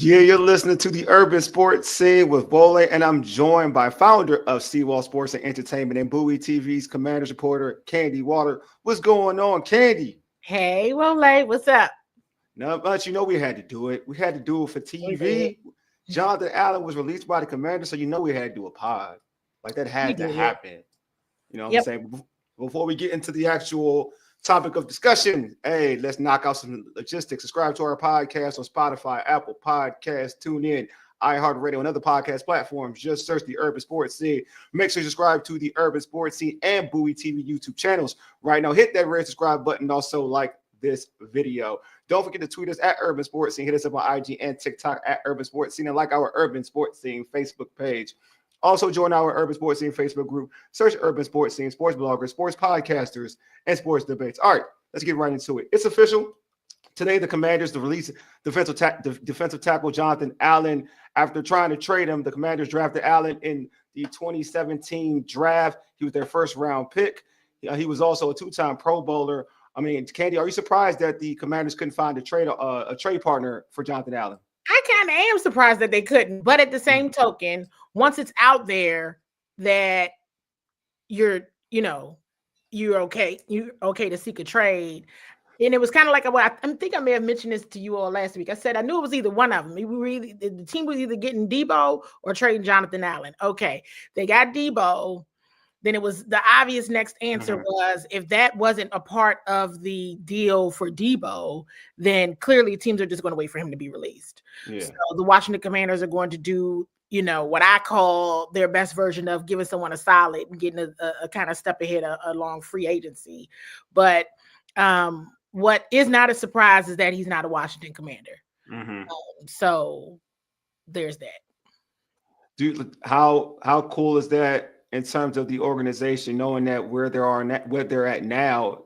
Yeah, you're listening to the Urban Sports Scene with Wole, and I'm joined by founder of Seawall Sports and Entertainment and Bowie TV's Commanders reporter, Candi Waller. What's going on, Candi? Hey, Wole, what's up? Not much. You know we had to do it. We had to do it for We did. TV. Jonathan Allen was released by the Commanders, so you know we had to do a pod. Like that We had to did. happen. You know what I'm Yep. saying? Before we get into the actual topic of discussion, hey, let's knock out some logistics. Subscribe to our podcast on Spotify, Apple Podcasts, TuneIn, iHeartRadio, and other podcast platforms. Just search the Urban Sports Scene. Make sure you subscribe to the Urban Sports Scene and Bowie TV YouTube channels. Right now, hit that red subscribe button. Also, like this video. Don't forget to tweet us at Urban Sports Scene. Hit us up on IG and TikTok at Urban Sports Scene, and like our Urban Sports Scene Facebook page. Also, join our Urban Sports Scene Facebook group. Search Urban Sports Scene, sports bloggers, sports podcasters, and sports debates. All right, let's get right into it. It's official. Today, the Commanders release defensive tackle Jonathan Allen. After trying to trade him, the Commanders drafted Allen in the 2017 draft. He was their first-round pick. He was also a two-time Pro Bowler. I mean, Candi, are you surprised that the Commanders couldn't find a trade partner for Jonathan Allen? I kind of am surprised that they couldn't, but at the same token, once it's out there that you're okay to seek a trade. And it was kind of like, I think I may have mentioned this to you all last week. I said I knew it was either one of them. The team was either getting Debo or trading Jonathan Allen. Okay, they got Debo. Then it was the obvious next answer was if that wasn't a part of the deal for Debo, then clearly teams are just going to wait for him to be released. Yeah. So the Washington Commanders are going to do, what I call their best version of giving someone a solid and getting a kind of step ahead along free agency. But what is not a surprise is that he's not a Washington Commander. So there's that. Dude, how cool is that? In terms of the organization, knowing that where they're at now,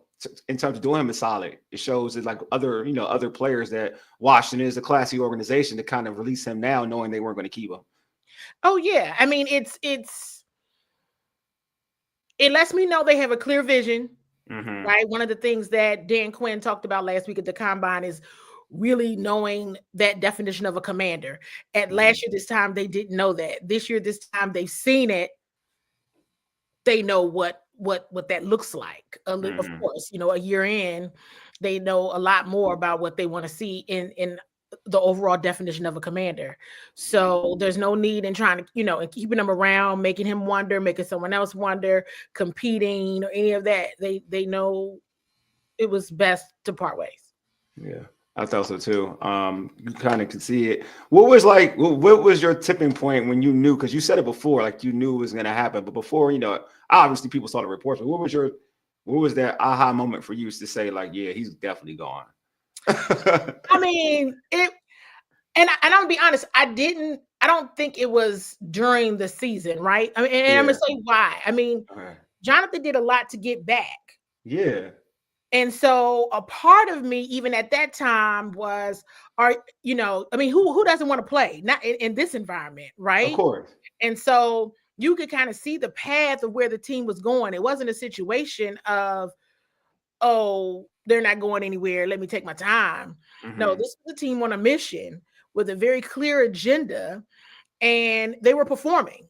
in terms of doing him a solid, it shows that like other players that Washington is a classy organization to kind of release him now, knowing they weren't going to keep him. Oh yeah, I mean it lets me know they have a clear vision, right? One of the things that Dan Quinn talked about last week at the Combine is really knowing that definition of a commander. At last year this time they didn't know that. This year this time they've seen it. They know what that looks like. Of course, a year in, they know a lot more about what they want to see in the overall definition of a commander. So there's no need in trying to, and keeping him around, making him wonder, making someone else wonder, competing or any of that. They know it was best to part ways. Yeah. I thought so too. You kind of could see it. What was your tipping point when you knew? Because you said it before, like you knew it was going to happen. But before, obviously people saw the reports. But what was that aha moment for you to say, like, yeah, he's definitely gone? I mean, and I'm gonna be honest. I don't think it was during the season, right? I mean, and I'm gonna say why. I mean, Jonathan did a lot to get back. Yeah. And so a part of me, even at that time, was, who doesn't want to play? Not in this environment, right? Of course. And so you could kind of see the path of where the team was going. It wasn't a situation of, oh, they're not going anywhere, let me take my time. No, this was a team on a mission with a very clear agenda, and they were performing.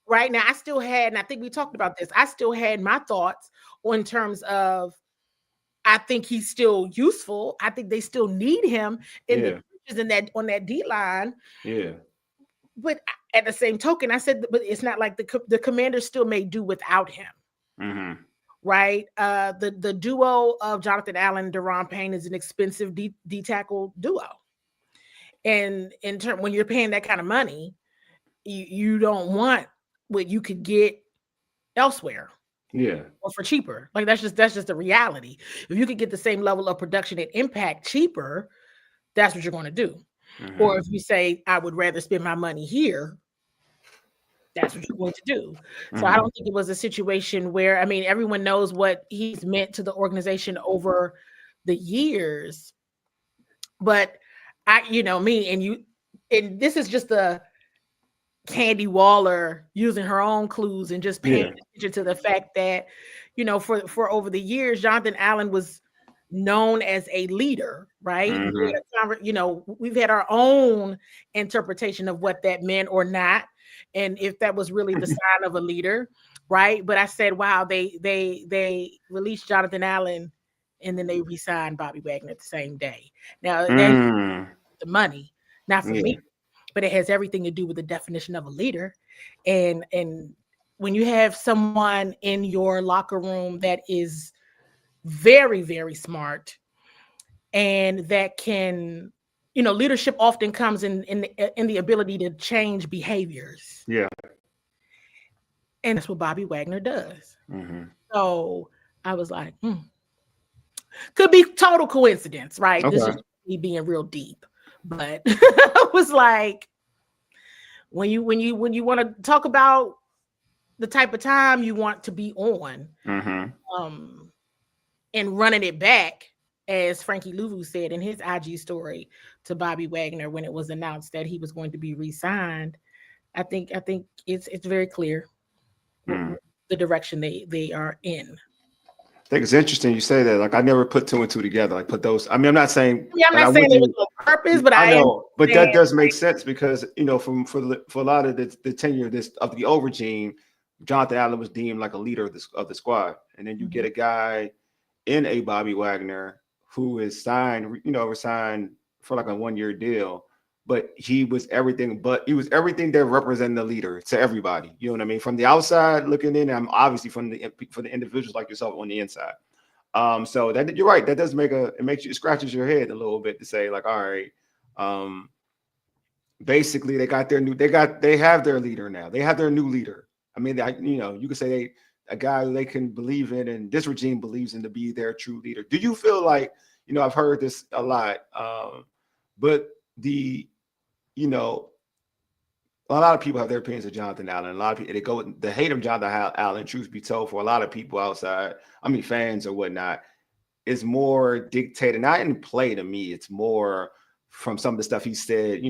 Right now, I still had, and I think we talked about this, I still had my thoughts in terms of, I think he's still useful. I think they still need him on that D line. Yeah. But at the same token, I said, but it's not like the Commanders still may do without him. Right? The duo of Jonathan Allen and Daron Payne is an expensive D tackle duo. And when you're paying that kind of money, you don't want what you could get elsewhere. Yeah. Or for cheaper. Like that's just the reality. If you could get the same level of production and impact cheaper, that's what you're going to do. Or if you say, I would rather spend my money here, that's what you're going to do. So I don't think it was a situation where, I mean, everyone knows what he's meant to the organization over the years. But me and you, and this is just the Candi Waller using her own clues and just paying attention to the fact that, for over the years, Jonathan Allen was known as a leader, right? Mhm. We've had our own interpretation of what that meant or not, and if that was really the sign of a leader, right? But I said, wow, they released Jonathan Allen, and then they re-signed Bobby Wagner the same day. Now that Mm. the money, not for Yeah. me, but it has everything to do with the definition of a leader, and when you have someone in your locker room that is very, very smart and that can, leadership often comes in the ability to change behaviors, Yeah. and that's what Bobby Wagner does. Mm-hmm. So I was like, could be total coincidence, right? This Okay. is me being real deep, but I was like, when you want to talk about the type of time you want to be on, Mm-hmm. um, and running it back, as Frankie Louvu said in his IG story to Bobby Wagner when it was announced that he was going to be re-signed. I think it's very clear Mm. the direction they are in. I think it's interesting you say that. Like I never put two and two together. Like put those. I mean, I'm not saying Yeah, I'm like I not saying would it was do. on purpose, but I I am know, but saying, that does make sense because for a lot of the tenure of the old regime, Jonathan Allen was deemed like a leader of the squad, and then you get a guy in a Bobby Wagner who is resigned for like a 1 year deal, but he was everything that represented the leader to everybody. You know what I mean? From the outside looking in, I'm obviously for the individuals like yourself on the inside. So that you're right. That does it scratches your head a little bit to say like, all right, um, basically they have their leader now. They have their new leader. I mean, you could say a guy they can believe in, and this regime believes in to be their true leader. Do you feel like I've heard this a lot, but the you know a lot of people have their opinions of Jonathan Allen. A lot of people they hate of Jonathan Allen. Truth be told, for a lot of people outside, I mean fans or whatnot, is more dictated, not in play to me. It's more from some of the stuff he said,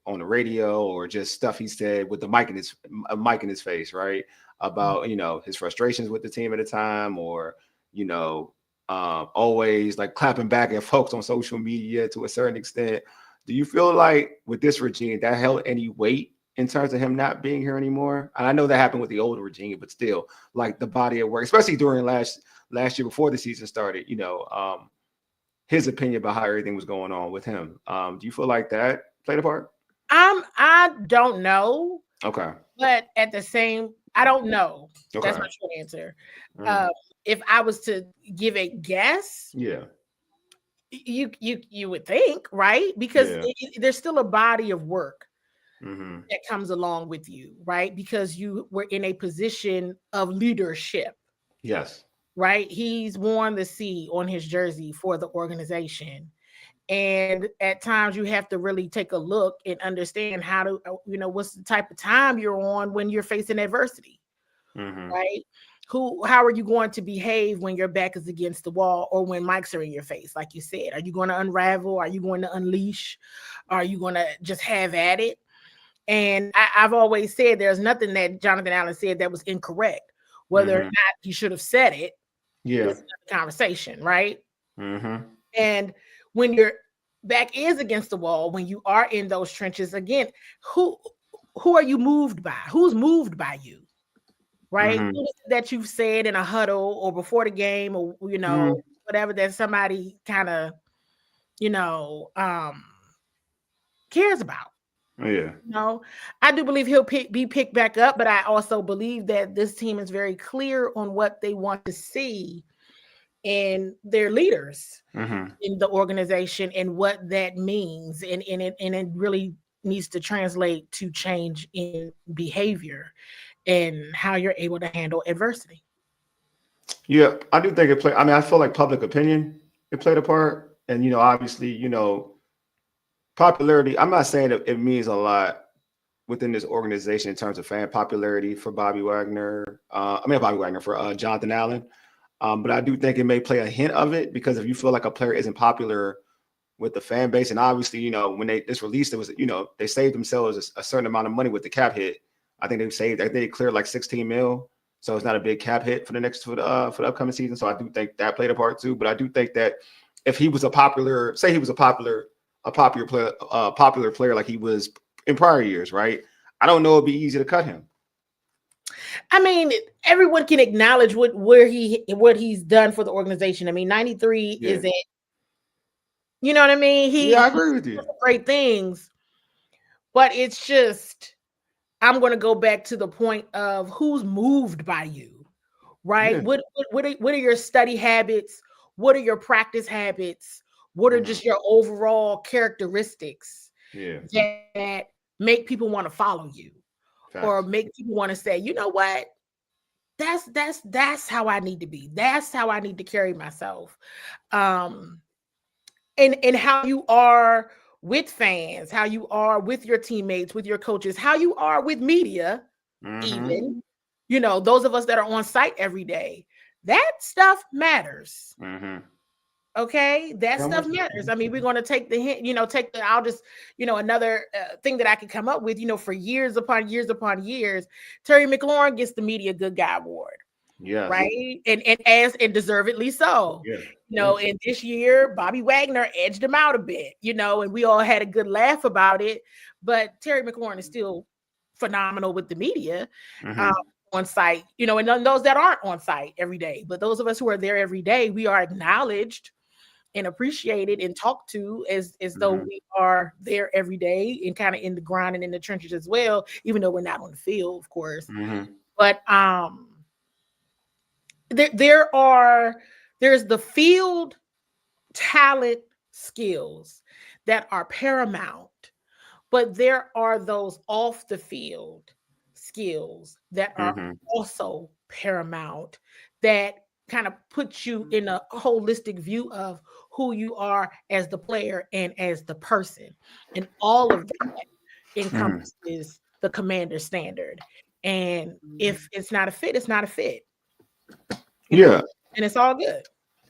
on the radio or just stuff he said with the mic in his face, right? About his frustrations with the team at the time, or always like clapping back at folks on social media to a certain extent. Do you feel like with this regime that held any weight in terms of him not being here anymore? And I know that happened with the older regime, but still, like the body of work, especially during last year before the season started, his opinion about how everything was going on with him. Do you feel like that played a part? I don't know, Okay. but at the same, I don't know. Okay. That's my short answer. Mm. If I was to give a guess, Yeah. you would think, right? Because Yeah. there's still a body of work Mm-hmm. that comes along with you, right? Because you were in a position of leadership, Yes. right? He's worn the C on his jersey for the organization. And at times you have to really take a look and understand how to, what's the type of time you're on when you're facing adversity, Mm-hmm. right? How are you going to behave when your back is against the wall or when mics are in your face? Like you said, are you going to unravel? Are you going to unleash? Are you going to just have at it? And I've always said there's nothing that Jonathan Allen said that was incorrect. Whether or Mm-hmm. not he should have said it Yeah. is another conversation, right? Mm-hmm. And when your back is against the wall, when you are in those trenches, again, who are you moved by? Who's moved by you? Right? Mm-hmm. What is it that you've said in a huddle or before the game, or Mm-hmm. whatever that somebody kind of cares about? Oh, yeah. I do believe he'll be picked back up, but I also believe that this team is very clear on what they want to see in their leaders Mm-hmm. in the organization and what that means, and it really needs to translate to change in behavior and how you're able to handle adversity. Yeah, I do think it played. I mean, I feel like public opinion it played a part, and obviously, popularity. I'm not saying that it means a lot within this organization in terms of fan popularity for Bobby Wagner. Bobby Wagner for Jonathan Allen. But I do think it may play a hint of it because if you feel like a player isn't popular with the fan base, and obviously, when this released, it was, they saved themselves a certain amount of money with the cap hit. I think they cleared like 16 mil. So it's not a big cap hit for the upcoming season. So I do think that played a part too. But I do think that if he was a popular player like he was in prior years, right? I don't know it'd be easy to cut him. I mean, everyone can acknowledge what he's done for the organization. I mean, 93 isn't, you know what I mean? I agree with you. Great things, but it's just, I'm going to go back to the point of who's moved by you, right? Yeah. What are your study habits? What are your practice habits? What are just your overall characteristics that make people want to follow you? Facts. Or make people want to say, you know what? That's how I need to be. That's how I need to carry myself. And how you are with fans, how you are with your teammates, with your coaches, how you are with media, even, you know, those of us that are on site every day, that stuff matters. Okay, that stuff matters. I mean, we're going to take the hint, you know, I'll just, you know, another thing that I could come up with, you know, for years upon years upon years, Terry McLaurin gets the Media Good Guy Award. Yeah. Right. And deservedly so. Yeah. You know, and this year, Bobby Wagner edged him out a bit, you know, and we all had a good laugh about it. But Terry McLaurin is still phenomenal with the media on site, you know, and those that aren't on site every day. But those of us who are there every day, we are acknowledged and appreciated and talked to as though we are there every day and kind of in the grind and in the trenches as well, even though we're not on the field, of course. But there's the field talent skills that are paramount, but there are those off the field skills that are also paramount that kind of puts you in a holistic view of who you are as the player and as the person. And all of that encompasses the Commander standard. And if it's not a fit, it's not a fit. You know? And it's all good.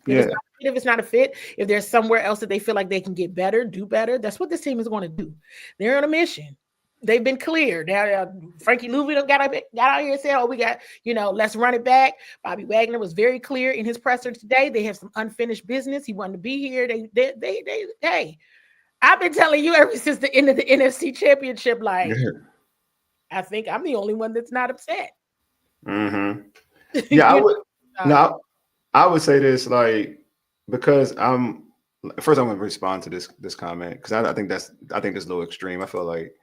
If it's not a fit, if there's somewhere else that they feel like they can get better, do better, that's what this team is going to do. They're on a mission. They've been clear. Now, Frankie Louis got out here and said, "Oh, we got, you know, let's run it back." Bobby Wagner was very clear in his presser today. They have some unfinished business. He wanted to be here. Hey, I've been telling you ever since the end of the NFC Championship, like, I think I'm the only one that's not upset. Yeah, I would. No, I would say this, like, because I'm going to respond to this comment because I think it's a little extreme. I feel like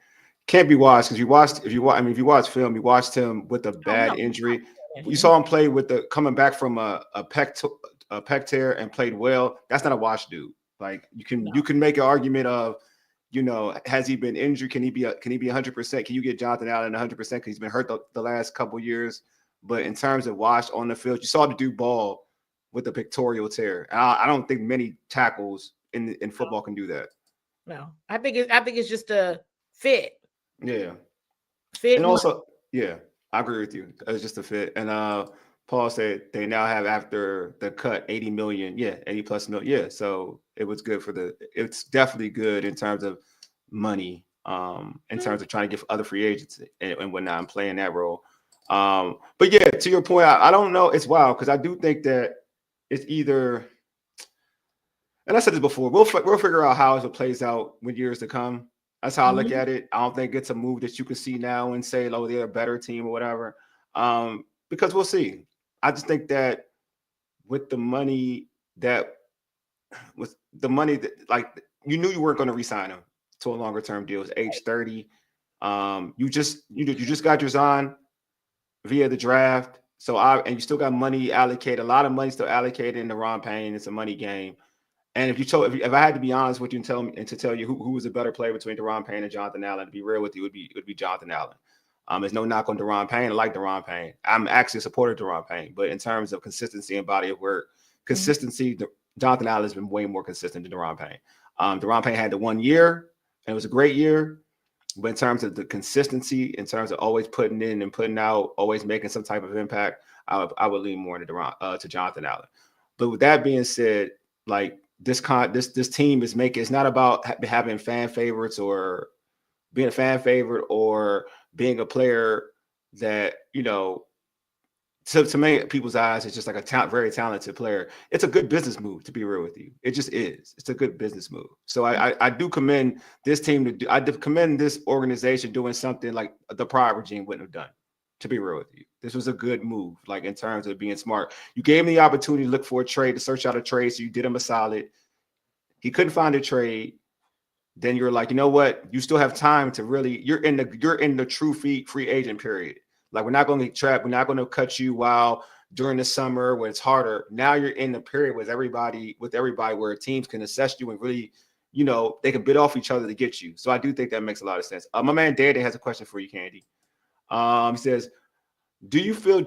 can't be watched because if you watch film, you watched him with a bad injury. You saw him play with coming back from a pec tear and played well. That's not a wash, dude. Like you can make an argument of, you know, has he been injured? Can he be 100%? Can you get Jonathan Allen 100% because he's been hurt the last couple years? But in terms of wash on the field, you saw the dude ball with a pectoral tear. I don't think many tackles in football can do that. No, I think it's just a fit. Yeah. Fit. And also, I agree with you. It's just a fit. And Paul said they now have, after the cut, 80 million. Yeah, 80 plus million. Yeah. So it was good it's definitely good in terms of money, in terms of trying to get other free agents and whatnot and playing that role. But yeah, to your point, I don't know. It's wild because I do think that it's either, and I said this before, we'll figure out how it plays out with years to come. That's how I look at it. I don't think it's a move that you can see now and say, "Oh, they're a better team" or whatever. Because we'll see. I just think that with the money that, like, you knew you weren't going to re-sign him to a longer term deal. It's age 30. You just got your Zion via the draft. And you still got money allocated, a lot of money still allocated in the Ron Payne. It's a money game. And if I had to be honest with you and tell you who was a better player between Deron Payne and Jonathan Allen, to be real with you, it would be Jonathan Allen. There's no knock on Deron Payne. I like Deron Payne. I'm actually a supporter of Deron Payne, but in terms of consistency and body of work, Jonathan Allen has been way more consistent than Deron Payne. Deron Payne had the 1 year, and it was a great year. But in terms of the consistency, in terms of always putting in and putting out, always making some type of impact, I would lean more to Jonathan Allen. But with that being said, like, this team it's not about having fan favorites or being a fan favorite or being a player that, you know, to make people's eyes, it's just like a very talented player. It's a good business move, to be real with you. It just is. It's a good business move. So I do commend this team to do. I commend this organization doing something like the prior regime wouldn't have done. To be real with you, this was a good move. Like in terms of being smart, you gave him the opportunity to look for a trade, to search out a trade. So you did him a solid. He couldn't find a trade. Then you're like, you know what? You still have time to really. You're in the true free agent period. Like, we're not going to get trapped. We're not going to cut you while during the summer when it's harder. Now you're in the period with everybody where teams can assess you and really, they can bid off each other to get you. So I do think that makes a lot of sense. My man Dada has a question for you, Candi. He says, do you feel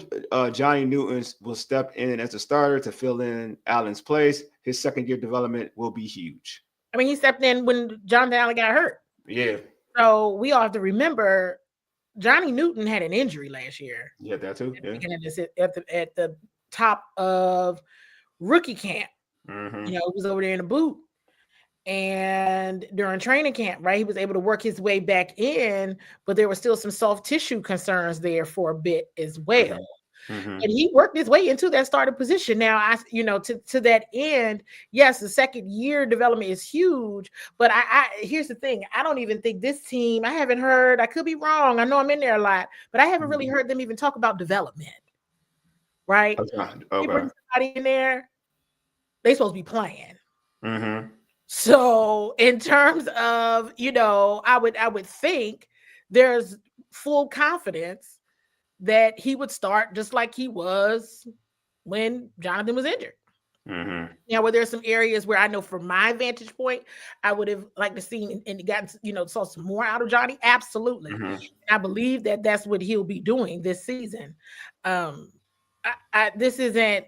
Johnny Newton will step in as a starter to fill in Allen's place? His second-year development will be huge. I mean, he stepped in when Jonathan Allen got hurt. Yeah. So we all have to remember Johnny Newton had an injury last year. Yeah, that too. Yeah. At the top of rookie camp. Mm-hmm. He was over there in a boot. And during training camp, right, he was able to work his way back in, but there were still some soft tissue concerns there for a bit as well. Mm-hmm. And he worked his way into that starting position. Now, to that end, yes, the second year development is huge. But I here's the thing: I don't even think this team. I haven't heard. I could be wrong. I know I'm in there a lot, but I haven't really heard them even talk about development. Right? Okay. They bring somebody in there. They supposed to be playing. Mm-hmm. So in terms of, I would think there's full confidence that he would start just like he was when Jonathan was injured. Mm-hmm. Now, where there's some areas where I know from my vantage point, I would have liked to see and gotten, saw some more out of Johnny. Absolutely. Mm-hmm. I believe that that's what he'll be doing this season. This isn't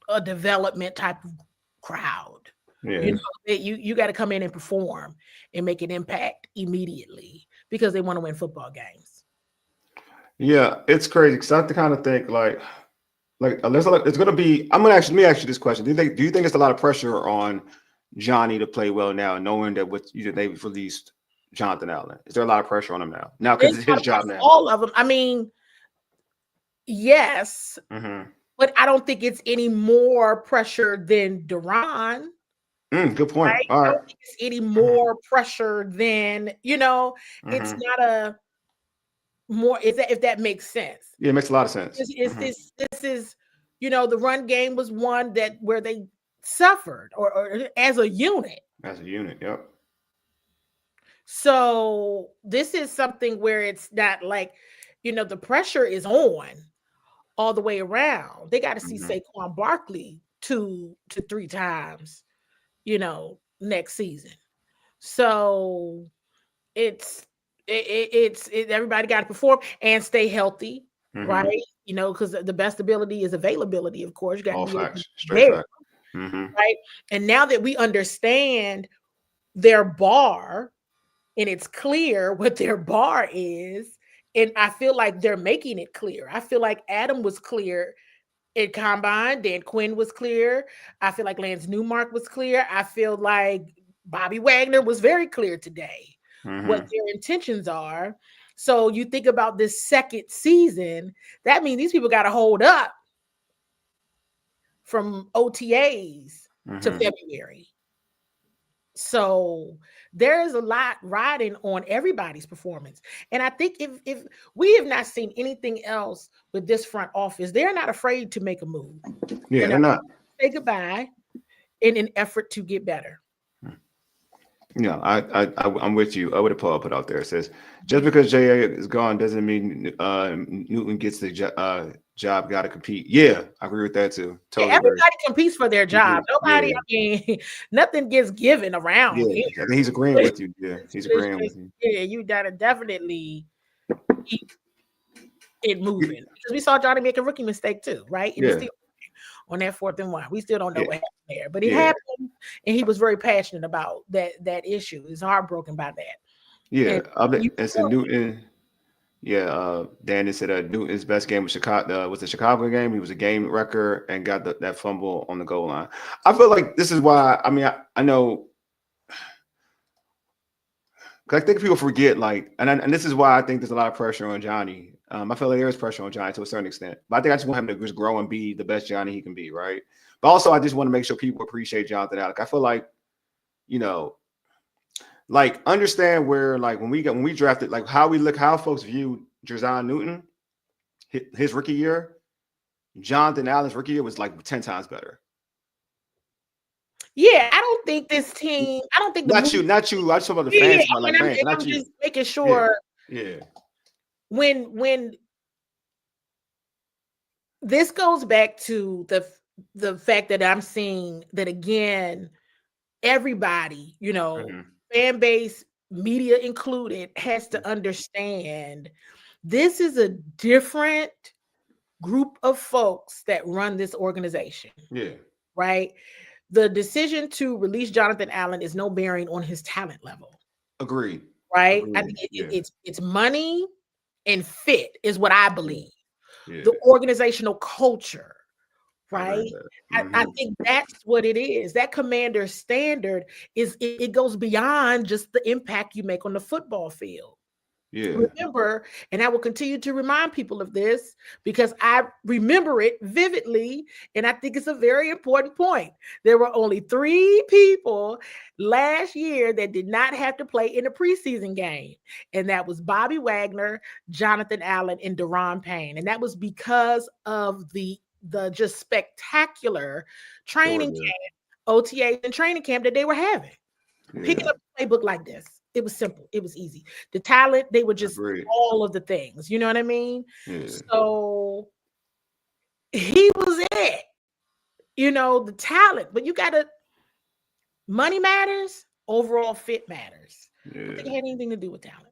a development type of crowd. Yeah. You got to come in and perform and make an impact immediately because they want to win football games. Yeah, it's crazy because I have to kind of think like it's going to be. Let me ask you this question: Do you think it's a lot of pressure on Johnny to play well now, knowing that they've released Jonathan Allen? Is there a lot of pressure on him now? Now because it's his job now. All of them. I mean, yes, mm-hmm. But I don't think it's any more pressure than Duran. Good point. Right? All right. I don't think it's any more pressure than Mm-hmm. It's not a more. If that makes sense? Yeah, it makes a lot of sense. This is the run game was one where they suffered or as a unit. As a unit, yep. So this is something where it's not like the pressure is on all the way around. They got to see Saquon Barkley 2 to 3 times. Next season. So it's everybody got to perform and stay healthy, right? Because the best ability is availability, of course. You got to be facts. Straight fact. Right? And now that we understand their bar and it's clear what their bar is, and I feel like they're making it clear. I feel like Adam was clear at Combine, Dan Quinn was clear. I feel like Lance Newmark was clear. I feel like Bobby Wagner was very clear today what their intentions are. So you think about this second season, that means these people got to hold up from OTAs to February. So there's a lot riding on everybody's performance. And I think if we have not seen anything else with this front office, they're not afraid to make a move. Yeah, they're not. Say goodbye in an effort to get better. Yeah, I'm with you. I would have put out there. It says, just because J.A. is gone doesn't mean Newton gets the job. Got to compete. Yeah, I agree with that too. Totally everybody competes for their job. Nobody, I mean, nothing gets given around here. I think he's agreeing with you. Yeah, he's agreeing with you. Yeah, you gotta definitely keep it moving. Because we saw Johnny make a rookie mistake too, right? And still on that 4th and 1. We still don't know what happened there. But it happened, and he was very passionate about that issue. He's heartbroken by that. Yeah, it's a Newton. Yeah, Danny said Newton's best game was the Chicago game. He was a game wrecker and got that fumble on the goal line. I feel like this is why. I mean, I know because I think people forget, like, and this is why I think there's a lot of pressure on Johnny. I feel like there is pressure on Johnny to a certain extent, but I think I just want him to just grow and be the best Johnny he can be, right? But also, I just want to make sure people appreciate Jonathan Allen. I feel like, you know, like understand where, like when we drafted, like how folks view Jerzon Newton, his rookie year, Jonathan Allen's rookie year was like 10 times better. Yeah, I don't think this team. I don't think not you. I just talk about the fans, about like fans. I'm just making sure. Yeah. When this goes back to the fact that I'm seeing that again, everybody, fan base, media included, has to understand this is a different group of folks that run this organization. Yeah. Right. The decision to release Jonathan Allen is no bearing on his talent level. Agreed. Right. I think it's money and fit is what I believe. Yeah. The organizational culture. Right. I think that's what it is. That commander standard is it goes beyond just the impact you make on the football field. Yeah. Remember, and I will continue to remind people of this because I remember it vividly, and I think it's a very important point. There were only 3 people last year that did not have to play in a preseason game, and that was Bobby Wagner, Jonathan Allen, and Daron Payne, and that was because of the just spectacular training camp, OTA, and training camp that they were having. Yeah. Picking up a playbook like this. It was simple. It was easy. The talent, they were just all of the things. You know what I mean? Yeah. So he was it. The talent. But you got to, money matters. Overall fit matters. Yeah. I don't think it had anything to do with talent.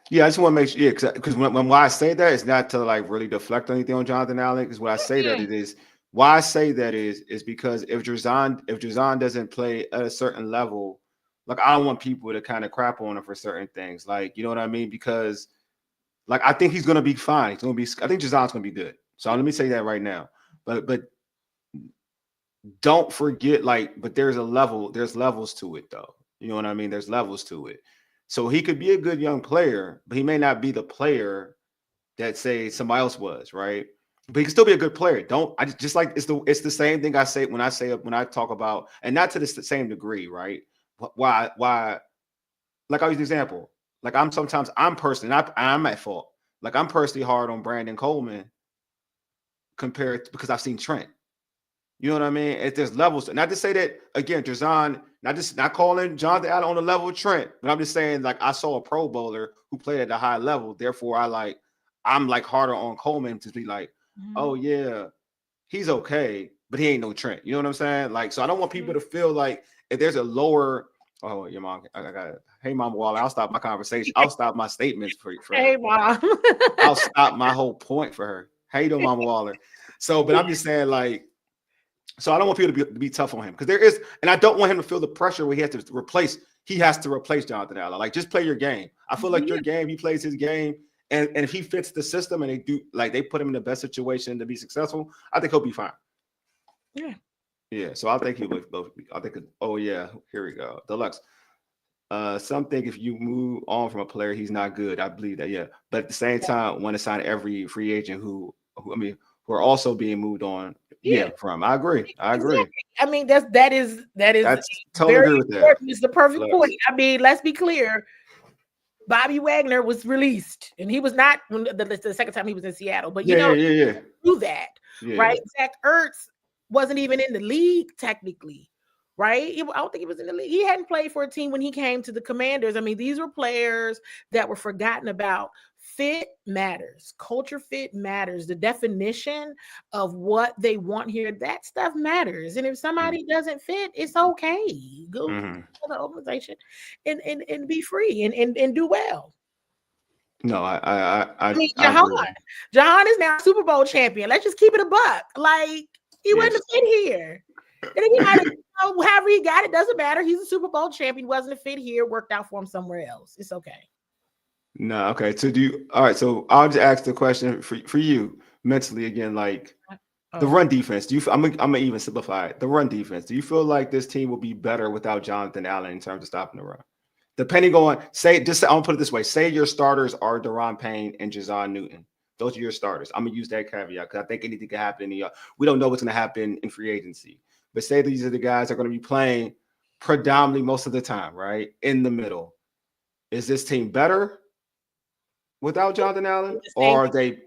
Yeah, I just want to make sure, because when I say that, it's not to like really deflect anything on Jonathan Allen, because when I say that it is, why I say that is because if Jerzon doesn't play at a certain level, like I don't want people to kind of crap on him for certain things, like, you know what I mean? Because like I think he's gonna be fine. I think Jerzon's gonna be good. So let me say that right now. But don't forget, but there's levels to it though. You know what I mean? There's levels to it. So he could be a good young player, but he may not be the player that say somebody else was, right? But he can still be a good player. It's the same thing I say when I talk about, and not to the same degree, right? Why? Like I'll use an example. Like I'm at fault. Like I'm personally hard on Brandon Coleman because I've seen Trent. You know what I mean? If there's levels, not to say that again, Jerzon, not calling Jonathan Allen on the level of Trent, but I'm just saying like I saw a Pro Bowler who played at a high level. Therefore, I'm harder on Coleman to be like, oh yeah, he's okay, but he ain't no Trent. You know what I'm saying? Like, so I don't want people to feel like if there's a lower. Oh, your mom, I got it. Hey, Mama Waller, I'll stop my conversation. I'll stop my statements for hey, her. Mom. I'll stop my whole point for her. How you doing, Mama Waller? So, but I'm just saying, like, so I don't want people to be tough on him because there is, and I don't want him to feel the pressure where he has to replace Jonathan Allen. Like, just play your game. I feel like your game, he plays his game, and if he fits the system and they put him in the best situation to be successful, I think he'll be fine. Yeah. Yeah, so I think he would. I think. Oh yeah, here we go. Deluxe. Some think if you move on from a player, he's not good. I believe that. Yeah, but at the same time, want to sign every free agent who are also being moved on. Yeah, from. I agree. I mean, that is totally agree with that. It's the perfect point. I mean, let's be clear. Bobby Wagner was released, and he was not the second time he was in Seattle. But do that, right? Zach Ertz wasn't even in the league technically, right? I don't think he was in the league. He hadn't played for a team when he came to the Commanders. I mean, these were players that were forgotten about. Fit matters. Culture fit matters. The definition of what they want here, that stuff matters. And if somebody doesn't fit, it's okay. Go to the organization and be free and do well. No, I mean, Jahan is now Super Bowl champion. Let's just keep it a buck. Like, he wasn't a fit here. And if he might have, however he got it, doesn't matter. He's a Super Bowl champion. Wasn't a fit here. Worked out for him somewhere else. It's okay. No, okay. So all right. So I'll just ask the question for you mentally again, like the run defense. I'm gonna even simplify it. The run defense. Do you feel like this team will be better without Jonathan Allen in terms of stopping the run? Depending on I'm gonna put it this way: say your starters are Deron Payne and Jazon Newton. Those are your starters. I'm gonna use that caveat because I think anything can happen. We don't know what's gonna happen in free agency. But say these are the guys that are gonna be playing predominantly most of the time, right in the middle. Is this team better without Jonathan Allen, or are they?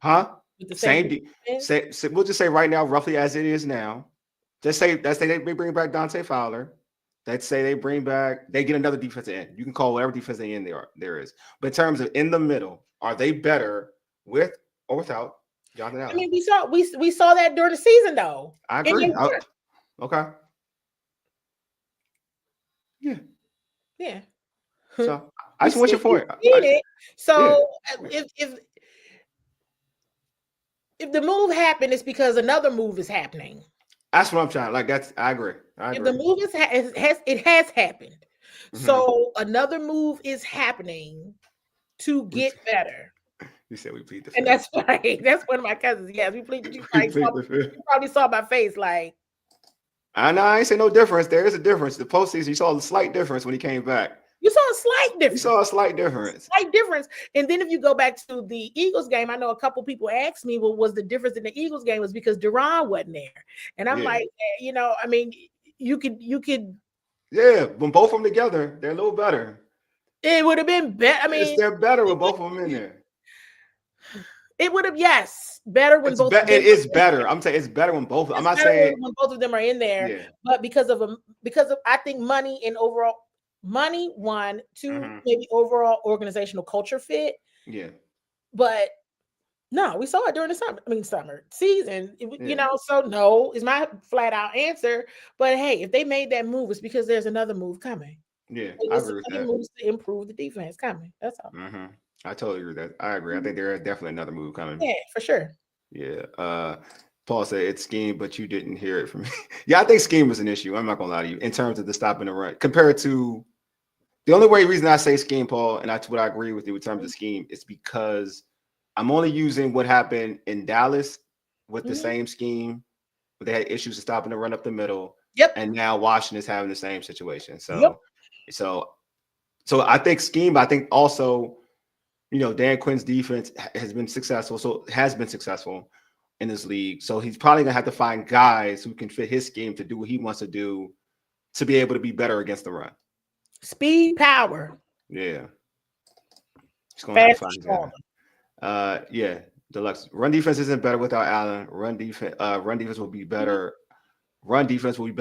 Huh? Same. We'll just say right now, roughly as it is now. Let's say they bring back Dante Fowler. Let's say they get another defensive end. You can call whatever defensive end there is. But in terms of in the middle, are they better with or without Jonathan Allen? I mean, we saw that during the season, though. I agree. Okay. Yeah. Yeah. So I just want you for it. So if the move happened, it's because another move is happening. That's what I'm trying. I agree. If the move has happened, so another move is happening to get better. You said we plead the fifth. And that's right. That's one of my cousins. Yes, we plead. You probably saw my face like. I ain't say no difference. There is a difference. The postseason, you saw a slight difference when he came back. You saw a slight difference. Slight difference. And then if you go back to the Eagles game, I know a couple people asked me, well, was the difference in the Eagles game was because Deron wasn't there. And I'm like, I mean, you could. Yeah, when both of them together, they're a little better. It would have been better. I mean, they're better with both of them in there. It would have, better when both. It is better. I'm saying it's better when both. I'm not saying when both of them are in there, but because of I think money and overall. Money, 1, 2, maybe overall organizational culture fit. Yeah. But no, we saw it during the summer season, so no is my flat out answer. But hey, if they made that move, it's because there's another move coming. Yeah, I agree with that. Moves to improve the defense coming. That's all. I totally agree with that. I agree. I think there is definitely another move coming. Yeah, for sure. Yeah. Paul said it's scheme, but you didn't hear it from me. Yeah, I think scheme was an issue. I'm not gonna lie to you in terms of the stopping the run compared to. The only reason I say scheme, Paul, and that's what I agree with you in terms of scheme, is because I'm only using what happened in Dallas with the same scheme, but they had issues of stopping the run up the middle. Yep. And now Washington is having the same situation. So, so I think scheme. I think also, Dan Quinn's defense has been successful. In this league. So he's probably gonna have to find guys who can fit his scheme to do what he wants to do to be able to be better against the run. Speed, power. Yeah. He's going to have to find that. Deluxe. Run defense isn't better without Allen. Run defense will be better. Run defense will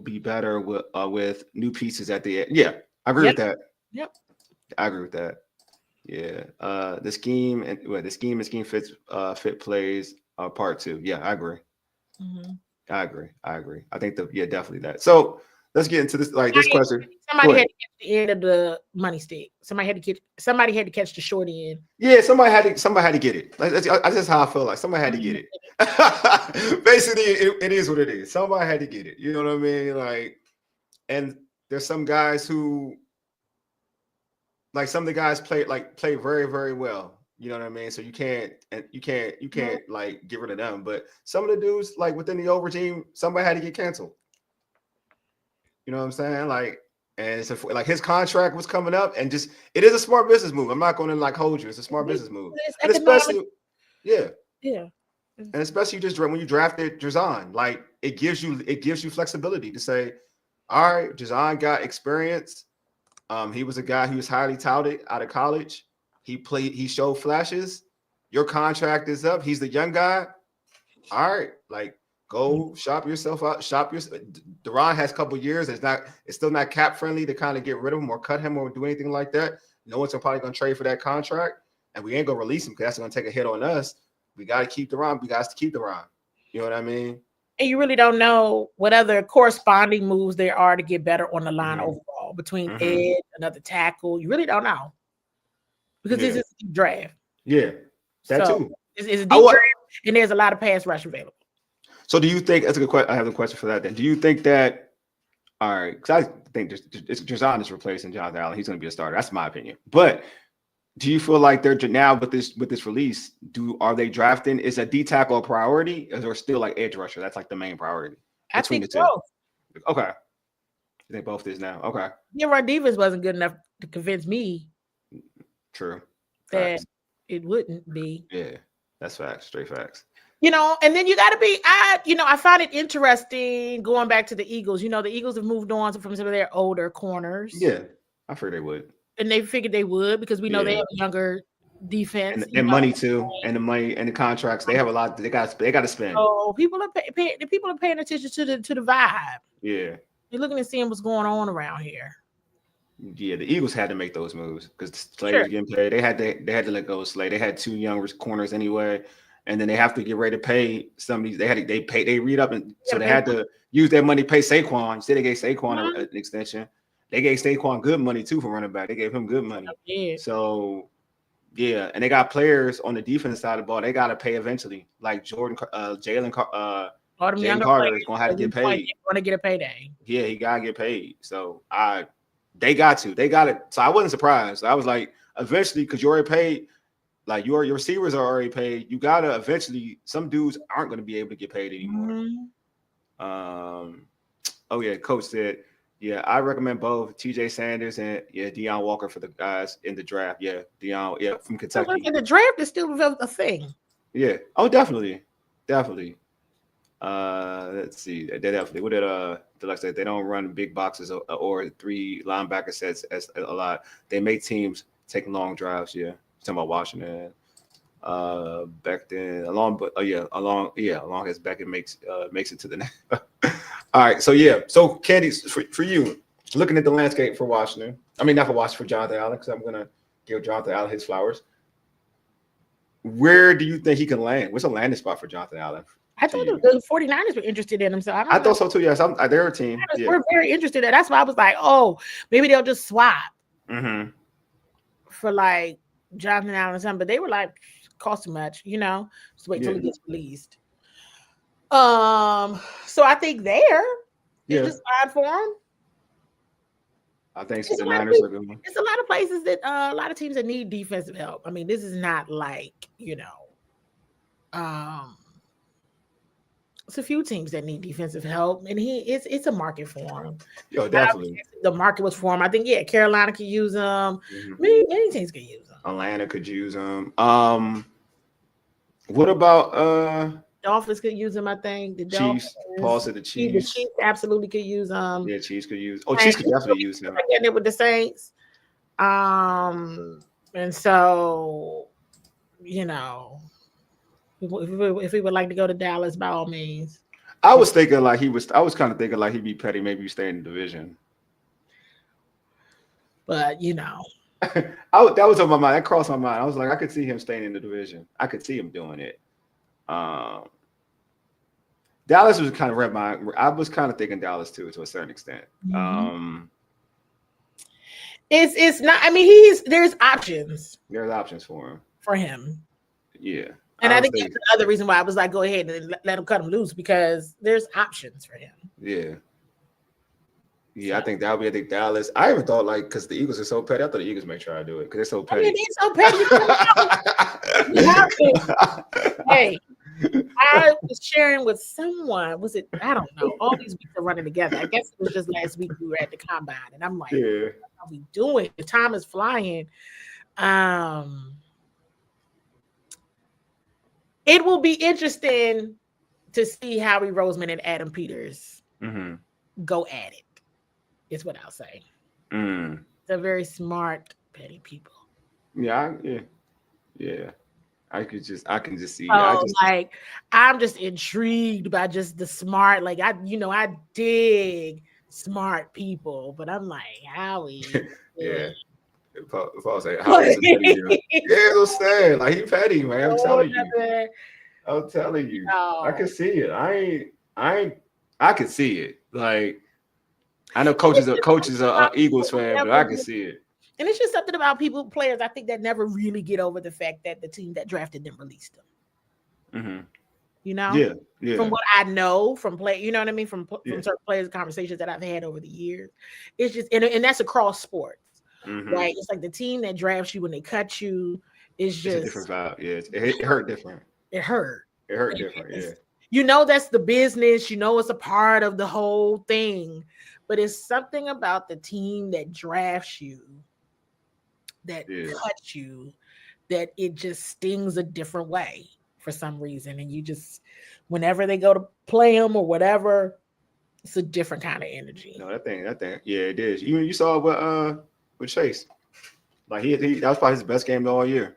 be better with new pieces at the end. Yeah, I agree with that. Yep. I agree with that. Yeah. The scheme and scheme fits fit plays part 2. Yeah, I agree. I agree. I think definitely that. So let's get into this. This question. Somebody had to catch the end of the money stick. Somebody had to catch the short end. Yeah, somebody had to get it. That's just how I feel like somebody had to get it. Basically, it is what it is. Somebody had to get it. You know what I mean? And there's some guys who, some of the guys play very, very well. You know what I mean? So you can't get rid of them. But some of the dudes within the over team, somebody had to get canceled. You know what I'm saying? And so his contract was coming up, and it is a smart business move. I'm not going to hold you. It's a smart business move, and especially, and especially when you drafted Jazon, it gives you flexibility to say, all right, Jazon got experience. He was a guy who was highly touted out of college. He showed flashes. Your contract is up. He's the young guy. All right, go shop yourself out. Deron has a couple years. It's still not cap friendly to kind of get rid of him or cut him or do anything like that. No one's probably going to trade for that contract, and we ain't going to release him because that's going to take a hit on us. We got to keep Deron. We got to keep Deron. You know what I mean? And you really don't know what other corresponding moves there are to get better on the line overall between edge, another tackle. You really don't know because this is a deep draft. Yeah, that too. It's a deep draft, and there's a lot of pass rush available. So do you think that's a good question? I have a question for that then. Do you think that, all right, because I think Jazon is replacing Jonathan Allen. He's going to be a starter. That's my opinion. But do you feel like they're now with this release, are they drafting? Is a D tackle a priority? Or is there still edge rusher? That's the main priority. I think both. Okay. You think both is now? Okay. Yeah, our defense wasn't good enough to convince me True. that Facts. it wouldn't be. Yeah. That's facts. Straight facts. And then you got to be, I find it interesting going back to the Eagles. The Eagles have moved on from some of their older corners. Yeah. I figured they would. And they figured they would because we know they have a younger defense. And money too. And the money and the contracts. They have a lot. They got to spend. So people are paying attention to the vibe. Yeah. You're looking and seeing what's going on around here. Yeah, the Eagles had to make those moves because Slay was getting paid. They had to let go of Slay. They had 2 young corners anyway, and then they have to get ready to pay some of these. They read up, and so they had to use that money to pay Saquon. Instead, they gave Saquon an extension. They gave Saquon good money too for running back. They gave him good money. So yeah, and they got players on the defense side of the ball. They got to pay eventually, like Jalen Carter is gonna have to get paid. Going to get a payday. Yeah, he gotta get paid. So they got it. So I wasn't surprised. I was like, eventually, because you already paid, like your receivers are already paid. You gotta eventually. Some dudes aren't going to be able to get paid anymore. Oh yeah, coach said, yeah, I recommend both T.J. Sanders and Deion Walker for the guys in the draft. Yeah, Deion, from Kentucky. And the draft is still a thing. Yeah. Oh, definitely. Let's see. They definitely. What did like I said, they don't run big boxes or 3 linebacker sets as a lot. They make teams take long drives. Yeah, talking about Washington. Becton along as Becton makes it to the next. All right. So Candi, for you, looking at the landscape for Washington. I mean, not for Washington, for Jonathan Allen, because I'm gonna give Jonathan Allen his flowers. Where do you think he can land? What's a landing spot for Jonathan Allen? I thought the 49ers were interested in him. So I thought so too. Yes, they're a team. Yeah. We're very interested in. That's why I was like, oh, maybe they'll just swap for like Jonathan Allen or something. But they were like, cost too much, Just wait till it gets released. So I think it's just fine for him. I think the Niners are good. It's a lot of places that a lot of teams that need defensive help. I mean, this is not like it's a few teams that need defensive help, and it's a market for him. Yo, definitely. The market was for him. I think Carolina could use him. Many teams could use him. Atlanta could use him. What about Dolphins could use him, I think. The Chiefs. Paul said the Chiefs. The Chiefs absolutely could use him. Yeah, Chiefs could use. Oh, Chiefs could definitely use him. Getting it with the Saints. And so, if we would like to go to Dallas, by all means. I was kind of thinking like he'd be petty, maybe stay in the division. But that was on my mind. That crossed my mind. I was like, I could see him staying in the division. I could see him doing it. Dallas was kind of read my. I was kind of thinking Dallas too, to a certain extent. It's not. I mean, there's options. There's options for him. Yeah, and I think that's another reason why I was like, go ahead and let him cut him loose, because there's options for him. Yeah. Yeah, I think Dallas. I even thought because the Eagles are so petty. I thought the Eagles may try to do it because they're so petty. I mean, they're so petty. Hey, I was sharing with someone. Was it? I don't know. All these weeks are running together. I guess it was just last week we were at the combine, and I'm like, what are we doing? The time is flying. It will be interesting to see Howie Roseman and Adam Peters go at it. Is what I'll say. They're very smart, petty people. Yeah. I can just see. I'm just intrigued by just the smart. Like I dig smart people, but I'm like Howie. Yeah. If I was like, Howie's a petty dude. Yeah, I'm saying like he petty, man. I'm telling you. No. I can see it. I can see it. Like. I know coaches are Eagles fan, but I can see it. And it's just something about players, I think, that never really get over the fact that the team that drafted them released them. Yeah. From what I know from play, you know what I mean? From certain players, conversations that I've had over the years, it's just and that's across sports, right? It's like the team that drafts you when they cut you is just a different vibe. Yeah, it hurt different. It hurt. It hurt different. Yeah. That's the business. It's a part of the whole thing. but it's something about the team that drafts you, that cuts you, that it just stings a different way for some reason. And you just, whenever they go to play them or whatever, it's a different kind of energy. No, that thing, yeah, it is. You saw with Chase, like he that was probably his best game all year.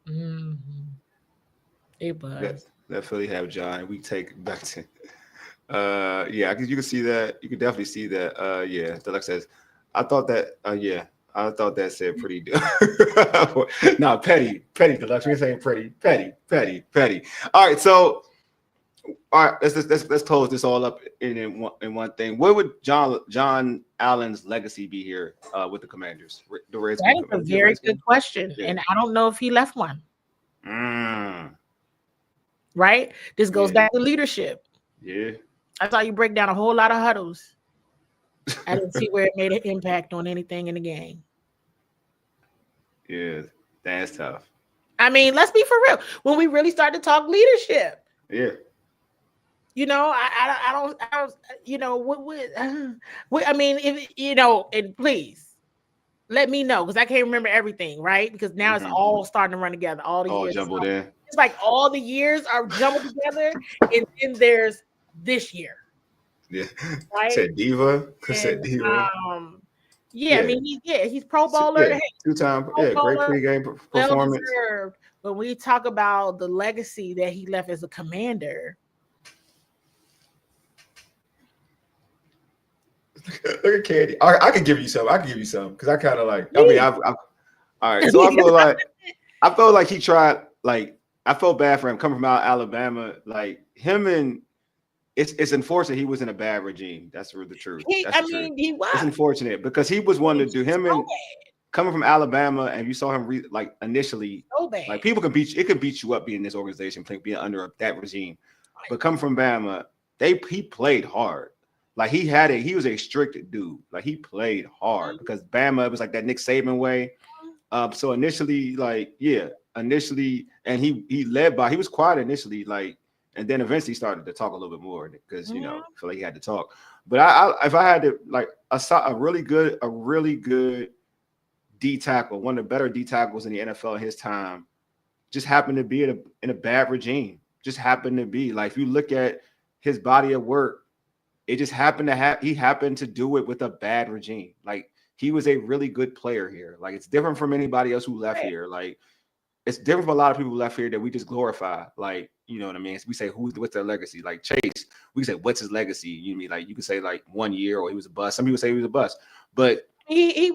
Mm-hmm. It was that Philly have John. We take back to yeah, you can see that. You can definitely see that. Yeah, Deluxe says, I thought that. Yeah, I thought that said pretty good. No, petty Deluxe. We're saying petty. All right, so all right, let's close this all up in one thing. What would John Allen's legacy be here with the Commanders? The Redskins. That is a very good question, and I don't know if he left one. Right? This goes back to leadership. Yeah. That's how you break down a whole lot of huddles. I didn't see where it made an impact on anything in the game. Yeah, that's tough. I mean, let's be for real. When we really start to talk leadership. Yeah. You know, I don't, you know, what I mean, if you know, and please let me know because I can't remember everything, right? Because now it's all starting to run together. All the years jumbled in. It's like all the years are jumbled together, and then there's this year. Yeah, right. Said Diva. Said Diva. Yeah, I mean, he's Pro Bowler. Yeah, 2-time. Yeah, great pregame performance. Well-deserved. When we talk about the legacy that he left as a Commander. Look at Candi. I can give you some. Because I kind of like. I mean, all right. So I feel like he tried. Like I felt bad for him coming from Alabama. Like him and it's unfortunate he was in a bad regime. That's the truth. He was. It's unfortunate because he was one to do him and coming from Alabama, and you saw him initially. So bad. Like people can beat you. It can beat you up being in this organization, being under that regime. But coming from Bama, he played hard. Like he was a strict dude. Like he played hard because Bama, it was like that Nick Saban way. So initially, and he led by, he was quiet initially, like, and then eventually started to talk a little bit more because I feel like he had to talk. But if I had to like a really good D tackle, one of the better D tackles in the NFL in his time, just happened to be in a bad regime. Just happened to be like if you look at his body of work. It just happened to he happened to do it with a bad regime. Like he was a really good player here. Like it's different from anybody else who left here. Like it's different from a lot of people who left here that we just glorify. Like, you know what I mean? We say what's their legacy? Like Chase, we say what's his legacy? You mean like you could say like 1 year or he was a bust. Some people say he was a bust, but he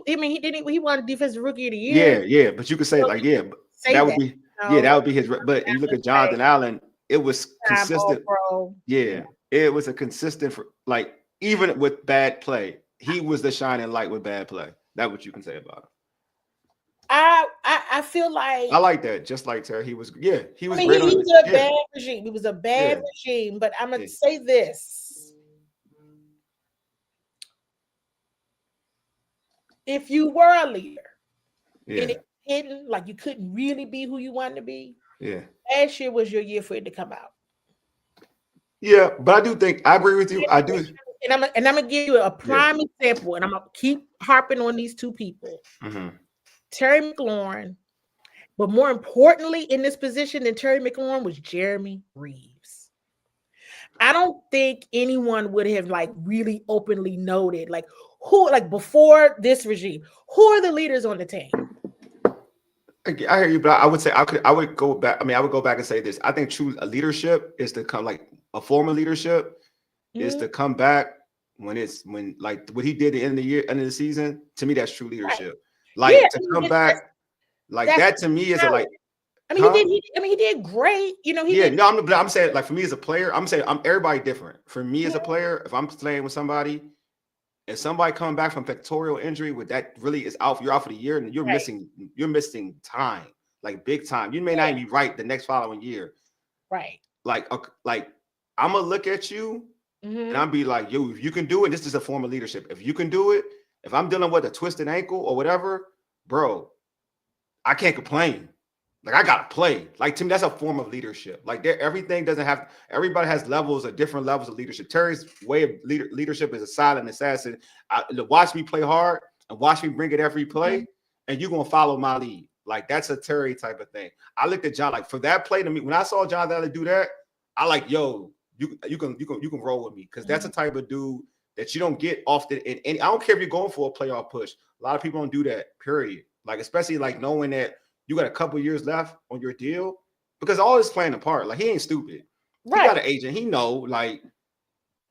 won defensive rookie of the year. Yeah. But you could say like that would be his. But you look at Jonathan Allen, it was consistent. Yeah. It was a consistent, like, even with bad play, he was the shining light with bad play. That's what you can say about him. I feel like I like that. Just like Terry, he was. He was. He was a bad regime. He was a bad regime. But I'm gonna say this: if you were a leader, and it hidden, like you couldn't really be who you wanted to be. Last year was your year for it to come out. Yeah, but I do think I agree with you. I do, and I'm gonna give you a prime example, and I'm gonna keep harping on these two people, Terry McLaurin, but more importantly, in this position than Terry McLaurin was Jeremy Reeves. I don't think anyone would have like really openly noted like who, like before this regime, who are the leaders on the team. I hear you, but I would say I would go back. I mean, I would go back and say this. I think true leadership is to come like. A former leadership is to come back when like what he did at the end of the season. To me, that's true leadership. Like to come back like that to me is a like. I mean, he did great. You know, I'm saying like for me as a player, I'm saying everybody different. For me as a player, if I'm playing with somebody, if somebody coming back from pectoral injury, with that really is out, you're out for the year, and you're missing time, like big time. You may not even be right the next following year, right? Like I'm gonna look at you and I'll be like, yo, if you can do it, this is a form of leadership. If you can do it, if I'm dealing with a twisted ankle or whatever, bro, I can't complain. Like I gotta play. Like to me, that's a form of leadership. Like everything doesn't have. Everybody has levels of different levels of leadership. Terry's way of leadership is a silent assassin. Watch me play hard and watch me bring it every play, and you're gonna follow my lead. Like that's a Terry type of thing. I looked at John like for that play to me when I saw John Daly do that. I like yo, you can roll with me because that's a type of dude that you don't get often in any. I don't care if you're going for a playoff push. A lot of people don't do that. Period. Like especially like knowing that. You got a couple years left on your deal because all this playing a part. Like he ain't stupid. Right. He got an agent. He know like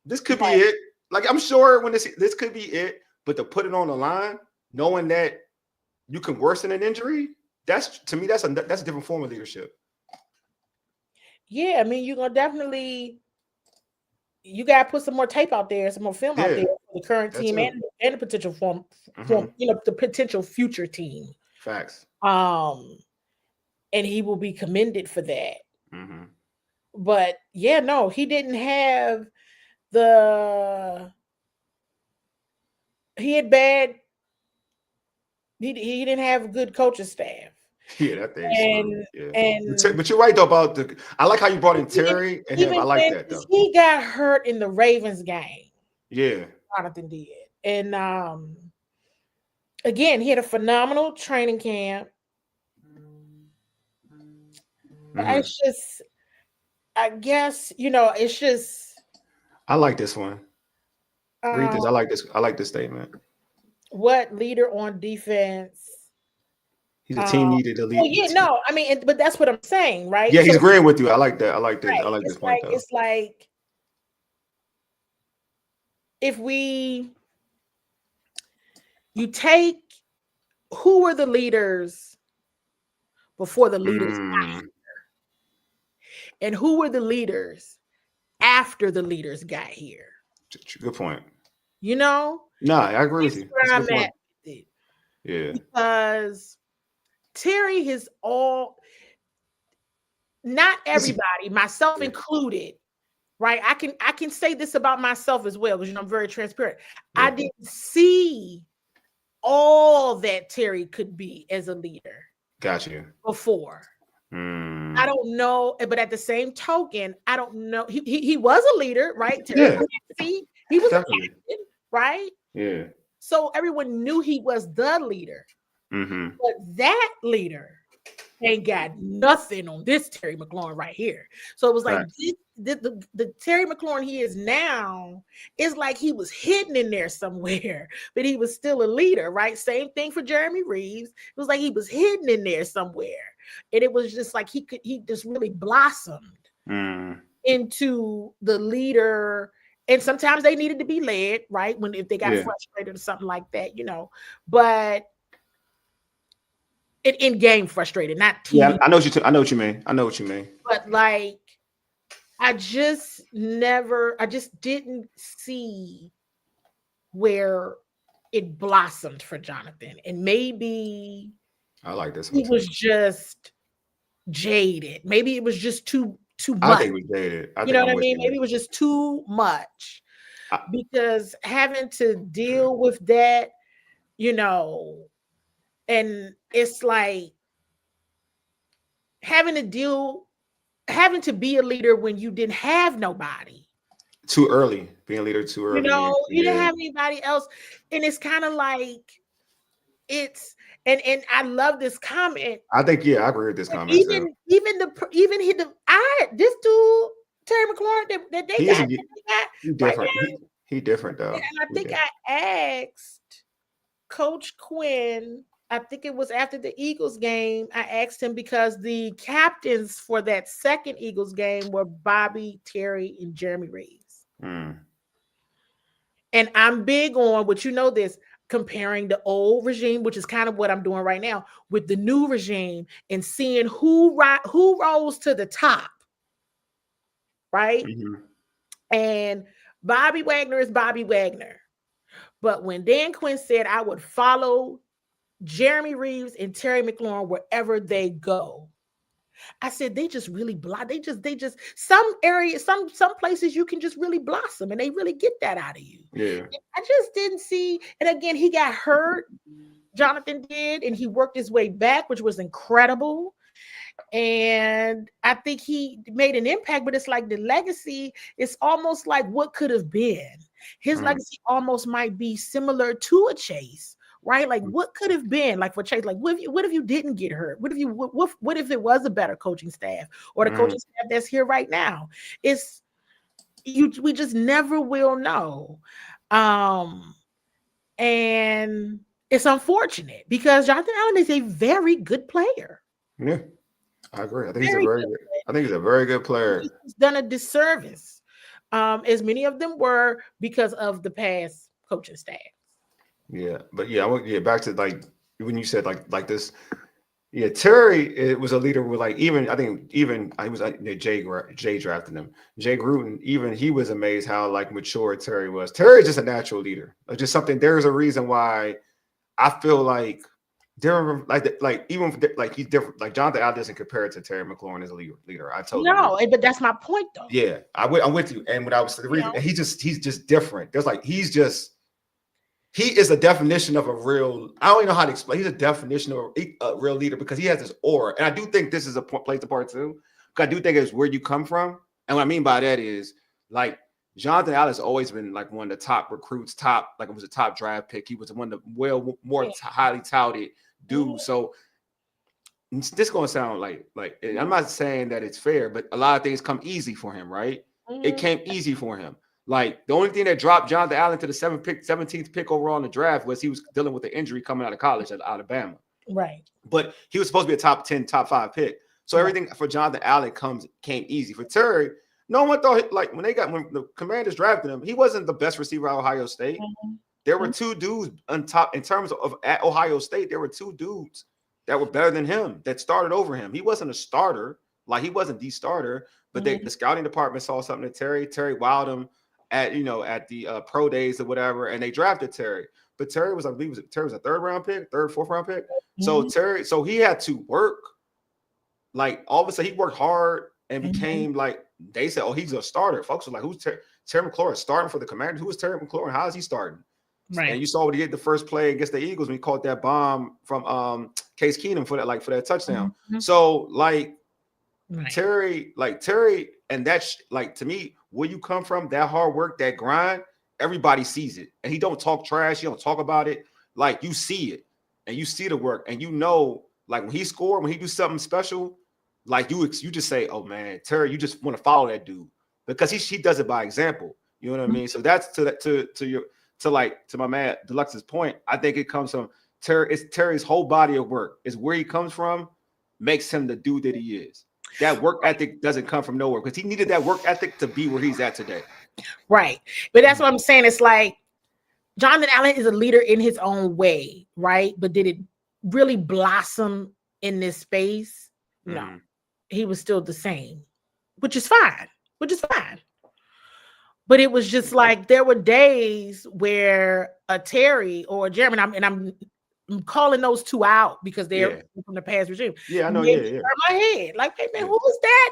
this could be it. Like I'm sure when this could be it, but to put it on the line, knowing that you can worsen an injury, that's to me that's a different form of leadership. Yeah, I mean you're gonna definitely you gotta put some more tape out there, some more film out there for the current team and the potential form, the potential future team. Facts. And he will be commended for that. But yeah, no, he didn't have he didn't have a good coaching staff. Yeah, that thing. But you're right though about I like how you brought in Terry and him. I like that though. He got hurt in the Ravens game. Yeah, Jonathan did, and again, he had a phenomenal training camp. It's just, I guess, it's just. I like this one. Read this. I like this. I like this statement. What leader on defense? He's a team needed to lead. Well, yeah, no, I mean, but that's what I'm saying, right? Yeah, he's agreeing with you. I like that. I like this. Right. I like this point though. It's like if you take who were the leaders before the leaders got here, and who were the leaders after the leaders got here. Good point. No, I agree with you. Where I'm at. Yeah, because Terry has not everybody, myself included, right? I can say this about myself as well because I'm very transparent. Yeah. I didn't see all that Terry could be as a leader. Got you. Before. I don't know, but at the same token, I don't know. He was a leader, right? Terry he was definitely a captain, right? Yeah. So everyone knew he was the leader. But that leader ain't got nothing on this Terry McLaurin right here. So it was like the Terry McLaurin he is now is like he was hidden in there somewhere, but he was still a leader, right? Same thing for Jeremy Reeves. It was like he was hidden in there somewhere. And it was just like he just really blossomed into the leader. And sometimes they needed to be led, right? If they got frustrated or something like that, but in game frustrated, not TV. Yeah, I know what you mean. But like, I just didn't see where it blossomed for Jonathan. And maybe I like this. He was just jaded. Maybe it was just too much. I think we jaded. You know what I mean? Maybe it was just too much. Because having to deal with that, and it's like having to be a leader when you didn't have nobody. Too early, being a leader too early. You didn't have anybody else. And it's kind of like it's and I love this comment. I think I agree with this comment. This dude Terry McLaurin that they got. He's different. He different though. And I think I asked Coach Quinn. I think it was after the Eagles game. I asked him because the captains for that second Eagles game were Bobby, Terry, and Jeremy Reeves. And I'm big on this, comparing the old regime, which is kind of what I'm doing right now, with the new regime and seeing who rose to the top, right? And Bobby Wagner is Bobby Wagner. But when Dan Quinn said I would follow Jeremy Reeves and Terry McLaurin wherever they go, I said they just really they just some areas, some places you can just really blossom and they really get that out of you. Yeah. And I just didn't see, and again, he got hurt. Jonathan did, and he worked his way back, which was incredible. And I think he made an impact, but it's like the legacy is almost like what could have been. His legacy almost might be similar to a Chase, right? Like what could have been, like for Chase, like what if you didn't get hurt? What if it was a better coaching staff or the coaching staff that's here right now? We just never will know. And it's unfortunate because Jonathan Allen is a very good player. Yeah, I agree. I think he's a very good player. He's done a disservice, as many of them were because of the past coaching staff. Yeah, but I want to get back to like when you said like this. Yeah, Terry it was a leader with like even I was like Jay drafted him. Jay Gruden, even he was amazed how like mature Terry was. Terry's just a natural leader. Just something. There's a reason why I feel like there like even like he's different. Like Jonathan Allen doesn't compare it to Terry McLaurin as a leader. I totally agree. But that's my point though. Yeah, I'm with you. And when I was the reason, and he's just different. There's like he is a definition of a real. I don't even know how to explain. He's a definition of a real leader because he has this aura, and I do think this is a place to part too. Because I do think it's where you come from, and what I mean by that is like Jonathan Allen has always been like one of the top recruits, like it was a top draft pick. He was one of the more highly touted dudes. So this is gonna sound like I'm not saying that it's fair, but a lot of things come easy for him, right? It came easy for him. Like the only thing that dropped Jonathan Allen to the 17th pick overall in the draft was he was dealing with an injury coming out of college at Alabama. Right. But he was supposed to be a top 10, top 5 pick. So everything for Jonathan Allen came easy. For Terry, no one thought like when the Commanders drafted him, he wasn't the best receiver at Ohio State. There were two dudes on top in terms of at Ohio State. There were two dudes that were better than him that started over him. He wasn't a starter, like he wasn't the starter, but the scouting department saw something in Terry. Terry wowed him at the pro days or whatever, and they drafted Terry. But Terry was, I believe, Terry was a fourth round pick. So he had to work. Like all of a sudden, he worked hard and became like they said, oh, he's a starter. Folks were like, who's Terry McLaurin starting for the Commanders? Who is Terry McLaurin? How is he starting? Right. And you saw what he did the first play against the Eagles when he caught that bomb from Case Keenum for that touchdown. So like Terry, and that's like to me, where you come from, that hard work, that grind, everybody sees it. And he don't talk trash, he don't talk about it. Like you see it and you see the work, and you know, like when he scored, when he do something special, like you just say, oh man, Terry, you just want to follow that dude because he does it by example. You know what I mean? So that's to my man Deluxe's point. I think it comes from Terry. It's Terry's whole body of work. Is where he comes from makes him the dude that he is. That work ethic doesn't come from nowhere because he needed that work ethic to be where he's at today. Right. But that's what I'm saying. It's like Jonathan Allen is a leader in his own way, right? But did it really blossom in this space? No. He was still the same, which is fine. But it was just like there were days where a Terry or a Jeremy, and I'm calling those two out because they're from the past regime. Yeah, I know. My head, like, hey man, who was that?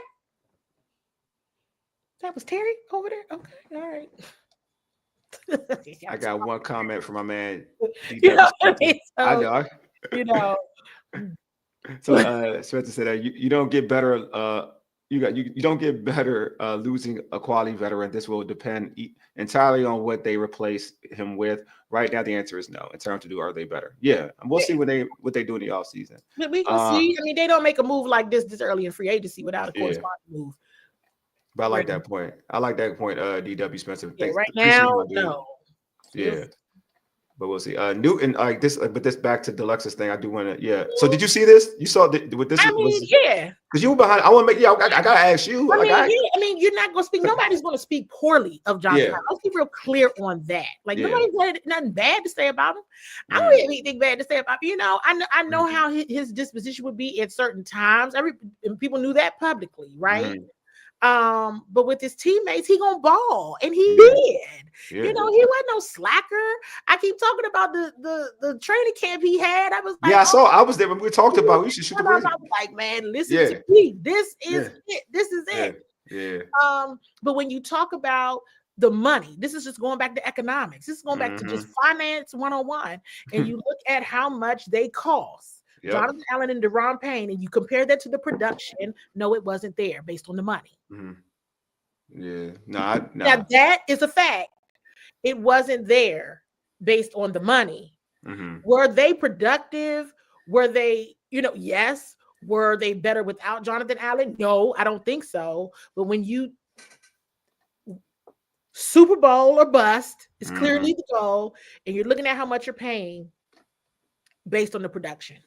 That was Terry over there. Okay, all right. I got one comment from my man. So Spencer said that you don't get better. You don't get better losing a quality veteran. This will depend entirely on what they replace him with. Right now, the answer is no. In terms of are they better? Yeah, and we'll see what they do in the offseason. But we can see. I mean, they don't make a move like this early in free agency without a corresponding move. But I like that point. DW Spencer. Yeah, right now, no. Yeah. But we'll see. Newton, like this, but this back to Deluxe's thing. I do want to, yeah. So did you see this? You saw with this? Yeah. Because you were behind. I want to make. Yeah, I gotta ask you. I mean, you're not gonna speak. Nobody's gonna speak poorly of John. Yeah. Let's be real clear on that. Like nobody's had nothing bad to say about him. I don't have anything bad to say about him. You know, I know how his disposition would be at certain times. And people knew that publicly, right? But with his teammates, he gonna ball, and he did. Yeah. You know, he wasn't no slacker. I keep talking about the training camp he had. I was like, I was there when we talked about we should shoot the breeze. I was like, man, listen to me. This is it. This is it. Yeah. But when you talk about the money, this is just going back to economics. This is going back to just finance 101. And you look at how much they cost. Yep. Jonathan Allen and Deron Payne, and you compare that to the production, no, it wasn't there based on the money. Yeah. Now Nah. that is a fact. It wasn't there based on the money. Were they productive? Were they, yes. Were they better without Jonathan Allen? No, I don't think so. But when you Super Bowl or bust is clearly the goal, and you're looking at how much you're paying based on the production.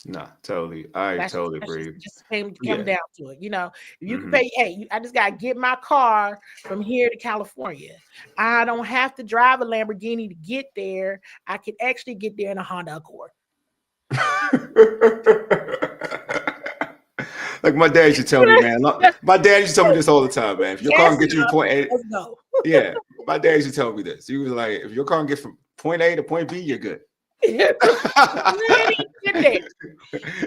Nah, totally. I totally agree. Just came down to it. If you can pay, hey, I just gotta get my car from here to California. I don't have to drive a Lamborghini to get there. I can actually get there in a Honda Accord. Like my dad used to tell me, man. My dad used to tell me this all the time, man. If your car can get you to point A, let's go. Yeah, my dad used to tell me this. He was like, if your car can get from point A to point B, you're good. Get there. I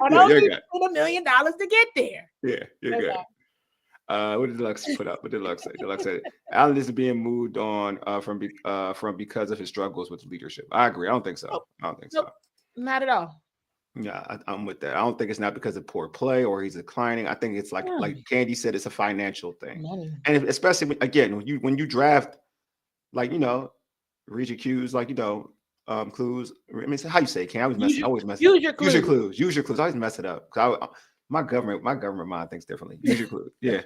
don't need to put $1 million to get there. Yeah, you're good. What did Deluxe put up? What did Deluxe say? Deluxe said Allen is being moved on from because of his struggles with leadership. I agree. I don't think so. I don't think so. Not at all. Yeah, I'm with that. I don't think it's not because of poor play or he's declining. I think it's like Candi said, it's a financial thing. And especially again, when you draft, like, read your cues, like, clues. I mean, how you say it? I always mess it up. Use your clues. Use your clues. I always mess it up. My government mind thinks differently. Use your clues. Yeah.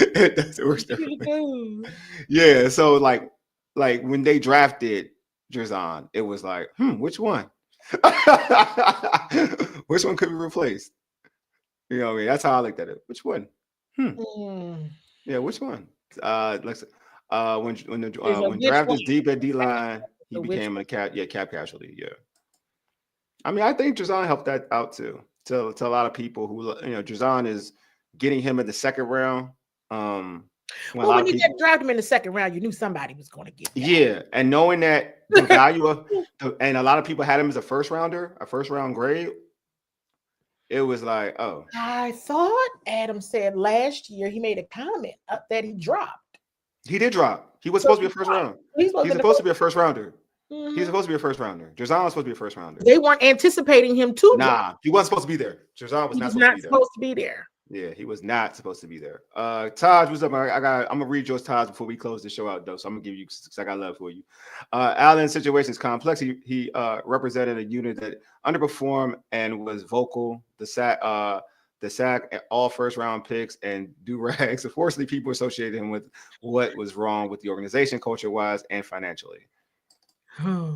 It works differently. Yeah. So like when they drafted Drizon, it was like, which one? Which one could be replaced? You know what I mean? That's how I looked at it. Which one? Yeah, which one? When draft is deep at D-line, he became a cap casualty. Yeah. I mean, I think Drizon helped that out too. To a lot of people who, Drizon is getting him in the second round. When you drafted him in the second round, you knew somebody was going to get that. Yeah, and knowing that the value of, and a lot of people had him as a first round grade, it was like, oh. I thought Adam said last year he made a comment that he dropped. He did drop. He was supposed to be a first round. He's supposed to be a first rounder. He's supposed to be a first rounder. Drizon was supposed to be a first rounder. They weren't anticipating him to. Nah, he wasn't supposed to be there. Drizon was not supposed to be there. Yeah, he was not supposed to be there. Taj, what's up? I'm gonna read yours, Taj, before we close the show out, though. So I'm gonna give you, because I got love for you. Allen's situation is complex. He represented a unit that underperformed and was vocal. The sack, all first round picks and do-rags. Unfortunately, people associated him with what was wrong with the organization, culture-wise and financially. Not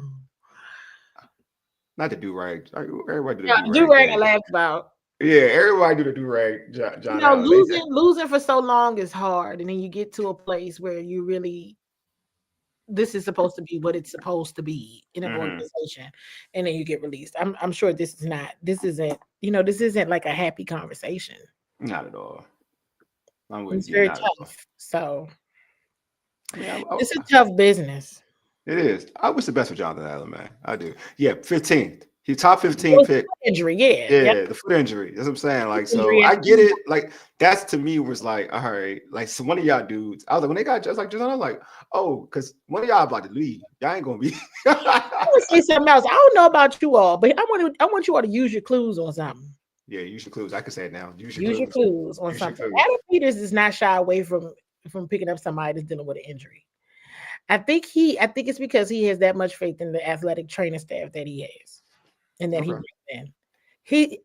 the do-rag. Everybody do the do-rag. Do-rag I laughed about. Yeah, everybody do the do-rag. John losing for so long is hard, and then you get to a place where you really, this is supposed to be what it's supposed to be in an organization, and then you get released. I'm sure this isn't like a happy conversation. Not at all. It's very tough. So it's a tough business. It is. I wish the best for Jonathan Allen, man. I do. Yeah, 15th. He top 15 pick. Injury, the foot injury. That's what I'm saying. Like, so I get it. Like, that's to me was like, all right. Like, so one of y'all dudes, I was like, when they got just like Drizon, I was like, oh, because one of y'all about to leave. Y'all ain't gonna be. I would say something else. I don't know about you all, but I want you all to use your clues on something. Yeah, use your clues. I can say it now. Use your clues on something. Adam Peters does not shy away from picking up somebody that's dealing with an injury. I think it's because he has that much faith in the athletic training staff that he has. And then he brings in.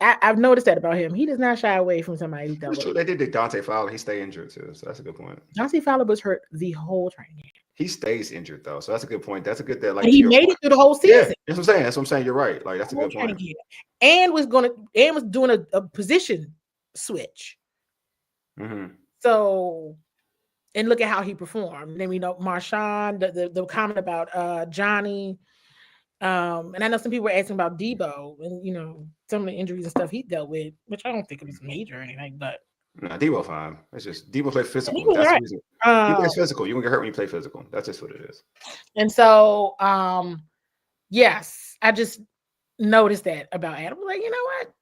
I've noticed that about him. He does not shy away from somebody who's dealt with it. They did the Dante Fowler. He stayed injured too, so that's a good point. Dante Fowler was hurt the whole training game. He stays injured though, so that's a good point. That's a good that. Like, and he made it through the whole season. Yeah, that's what I'm saying. You're right. Like, that's a good point. And was doing a position switch. So, and look at how he performed. Then we know Marshawn, the comment about Johnny. And I know some people were asking about Debo and some of the injuries and stuff he dealt with, which I don't think it was major or anything, but Debo fine. It's just Debo plays physical. That's the reason. He plays physical. You won't get hurt when you play physical. That's just what it is. And so yes, I just noticed that about Adam. I'm like, you know what?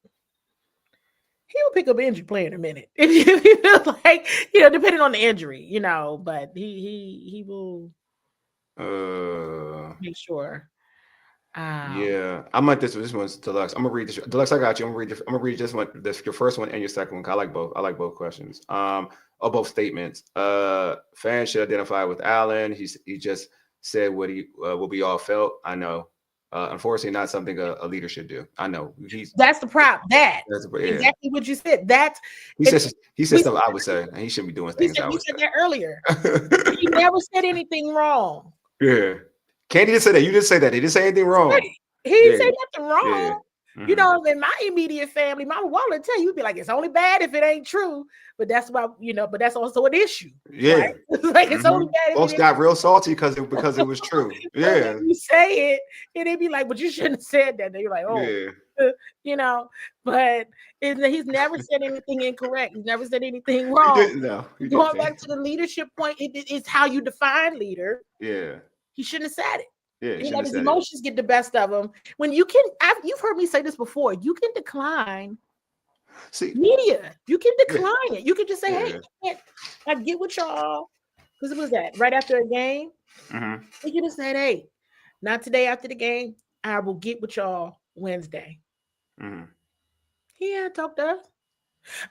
He will pick up an injury play in a minute. If you feel like, depending on the injury, but he will make sure. Yeah, I might this one's Deluxe. I'm gonna read this. Deluxe, I got you. I'm gonna read this one. This your first one and your second one. I like both. I like both questions. Or both statements. Fans should identify with Allen. He just said what we all felt. I know. Unfortunately, not something a leader should do. I know. That's the problem. That's yeah. exactly what you said. He said stuff I would say, and he shouldn't be doing things. You said that earlier. He never said anything wrong. Yeah. Candi didn't say that. You didn't say that. He didn't say anything wrong. Right. He didn't say nothing wrong. Yeah. You know, in my immediate family, Mama Waller tell you, be like, it's only bad if it ain't true. But that's why, but that's also an issue. Yeah. Right? Like it's only bad. Folks got real salty because it was true. Yeah. You say it, and they'd be like, but you shouldn't have said that. And you're like, oh, yeah. But he's never said anything incorrect. He's never said anything wrong. Going back to the leadership point, it's how you define leader. Yeah. He shouldn't have said it. Yeah, he let his emotions get the best of him. When you've heard me say this before, you can decline media. You can decline it. You can just say, hey, I get with y'all. Because it was that right after a game. You can just say, hey, not today after the game. I will get with y'all Wednesday. He had talked to us.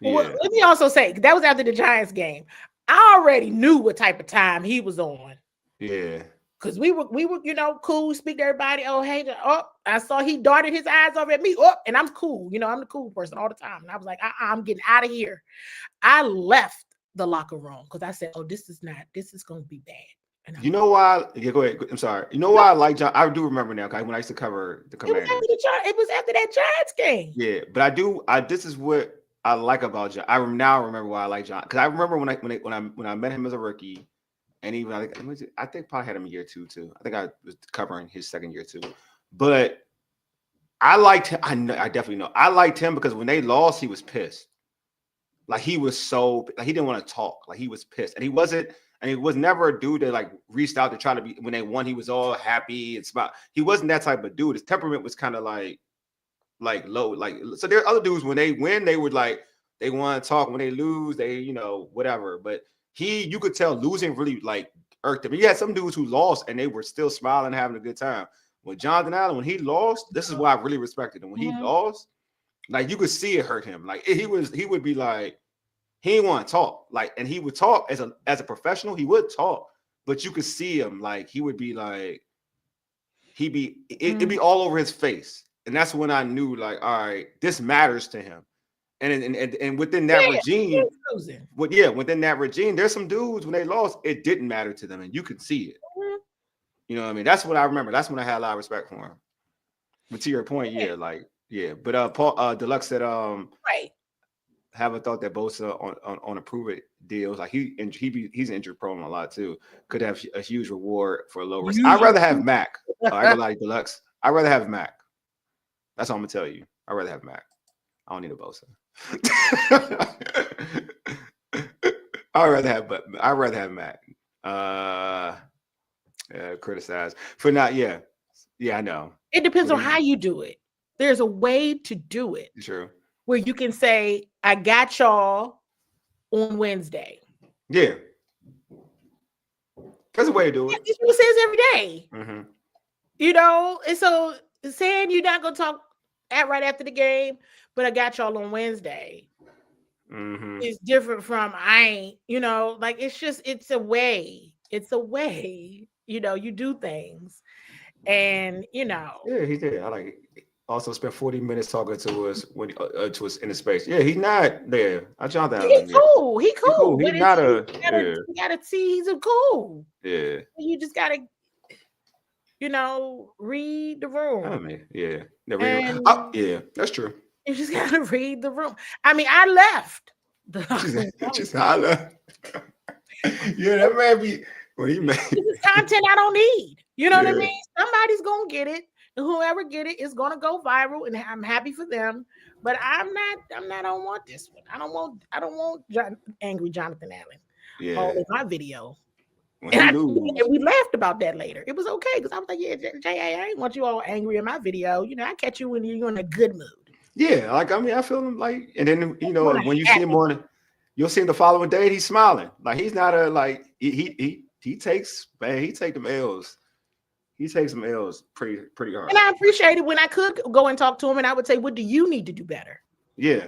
Well, let me also say, that was after the Giants game. I already knew what type of time he was on. Yeah. Because we were, cool, speak to everybody. Oh, hey, I saw he darted his eyes over at me. And I'm cool. I'm the cool person all the time. And I was like, I'm getting out of here. I left the locker room because I said, this is going to be bad. And you know why? Yeah, go ahead. I'm sorry. You know why I like John? I do remember now when I used to cover the Commanders. It was after that Giants game. Yeah, but this is what I like about John. I now remember why I like John. Because I remember when I met him as a rookie. And even I think probably had him a year too. I think I was covering his second year too. But I liked him. I definitely know. I liked him because when they lost, he was pissed. Like he was he didn't want to talk. Like he was pissed. And he was never a dude that like reached out to try to be, when they won, he was all happy and smile. He wasn't that type of dude. His temperament was kind of like low. So there are other dudes when they win, they would they want to talk. When they lose, they, whatever. But you could tell losing really irked him. You had some dudes who lost and they were still smiling, having a good time. With Jonathan Allen, when he lost, this is why I really respected him. When he lost, you could see it hurt him. He would be like, he didn't want to talk. And he would talk as a professional, he would talk, but you could see him he would be it'd be all over his face. And that's when I knew all right, this matters to him. And within that regime, within that regime, there's some dudes when they lost, it didn't matter to them, and you could see it. You know what I mean? That's what I remember. That's when I had a lot of respect for him. But to your point, But Paul Deluxe said, right. Haven't thought that Bosa on approve deals he's injury prone a lot too. Could have a huge reward for a low risk. I'd rather have Mac. I ain't gonna lie, Deluxe. I'd rather have Mac. That's all I'm gonna tell you. I'd rather have Mac. I don't need a Bosa. I'd rather have Matt. Criticize for not. Yeah, I know. It depends on how you do it. There's a way to do it. True. Where you can say, "I got y'all on Wednesday." Yeah, there's a way to do it. This says every day. And so saying you're not gonna talk right after the game, but I got y'all on Wednesday. It's different from I ain't, it's a way. It's a way, you do things. And Yeah, he did. I like it. Also spent 40 minutes talking to us to us in the space. Yeah, he's not there. I jumped out. He's cool. He cool. He's not you gotta see he's a cool. Yeah. You just gotta read the room. I mean, yeah. Yeah, that's true. You just gotta read the room. I mean, I left. I left. Yeah, that man be what he made. This is content I don't need. You know what I mean? Somebody's gonna get it, and whoever get it is gonna go viral, and I'm happy for them. But I don't want this one. I don't want angry Jonathan Allen. Yeah. All in my video. And we laughed about that later. It was okay because I was like, yeah, J.A., I ain't want you all angry in my video. I catch you when you're in a good mood. Yeah, I feel him and then when you see him you'll see him the following day, he's smiling. He's not he takes, man, he take them L's. he takes some L's pretty hard. And I appreciate it when I could go and talk to him, and I would say, "What do you need to do better?" Yeah,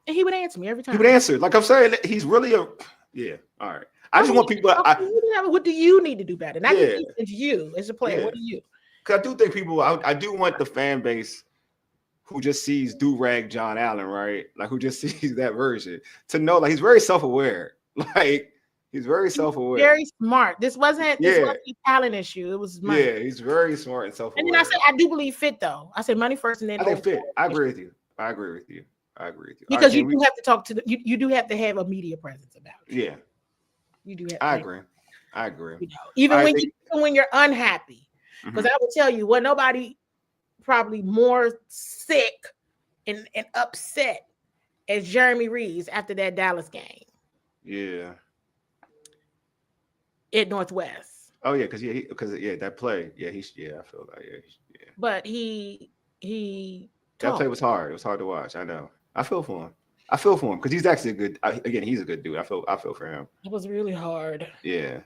and he would answer me every time. He would answer. Like I'm saying, he's really a yeah. All right. I just want people. What do you need to do better? Not yeah. It's you as a player. Yeah. What do you? Because I do think people. I do want the fan base who just sees do-rag John Allen, right? Like who just sees that version to know, like he's very self-aware. Like he's very self-aware. Very smart. This wasn't a talent issue. It was money. Yeah, he's very smart and self-aware. And then I said, I do believe fit though. I said money first, and then I think fit. I agree with you. Because you do have to talk to you do have to have a media presence about it. Yeah. You do have. I agree. You know, even when you're unhappy, because I will tell you, what nobody probably more sick and upset as Jeremy Reeves after that Dallas game. Yeah. At Northwest. Oh yeah, because that play. Yeah, I feel like yeah. But he that play was hard. It was hard to watch. I know. I feel for him because he's actually a good. Again, he's a good dude. I feel for him. It was really hard. Yeah,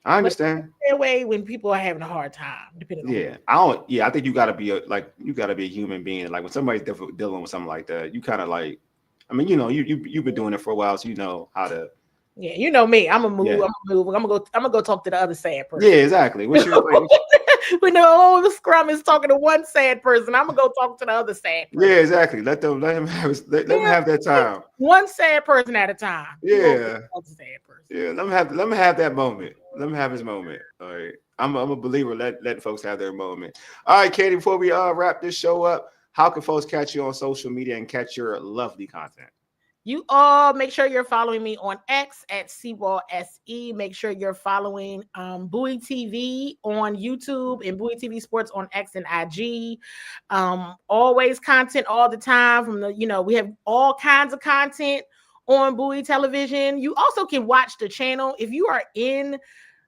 I understand. Way when people are having a hard time, depending on. Yeah, I don't. Yeah, I think you got to be a human being. Like when somebody's dealing with something like that, you kind of like. I mean, you know, you've been doing it for a while, so you know how to. Yeah, you know me. I'm gonna move. Yeah. I'm gonna go talk to the other sad person. Yeah, exactly. What's your when the scrum is talking to one sad person, I'm gonna go talk to the other sad person. Yeah, exactly. Let him have that time. One sad person at a time. Yeah. Yeah. Let him have that moment. Let him have his moment. All right. I'm a believer. Let folks have their moment. All right, Katie. Before we wrap this show up, how can folks catch you on social media and catch your lovely content? You all make sure you're following me on X at CWallSE. Make sure you're following Bowie TV on YouTube and Bowie TV Sports on X and IG. Always content all the time we have all kinds of content on Bowie Television. You also can watch the channel if you are in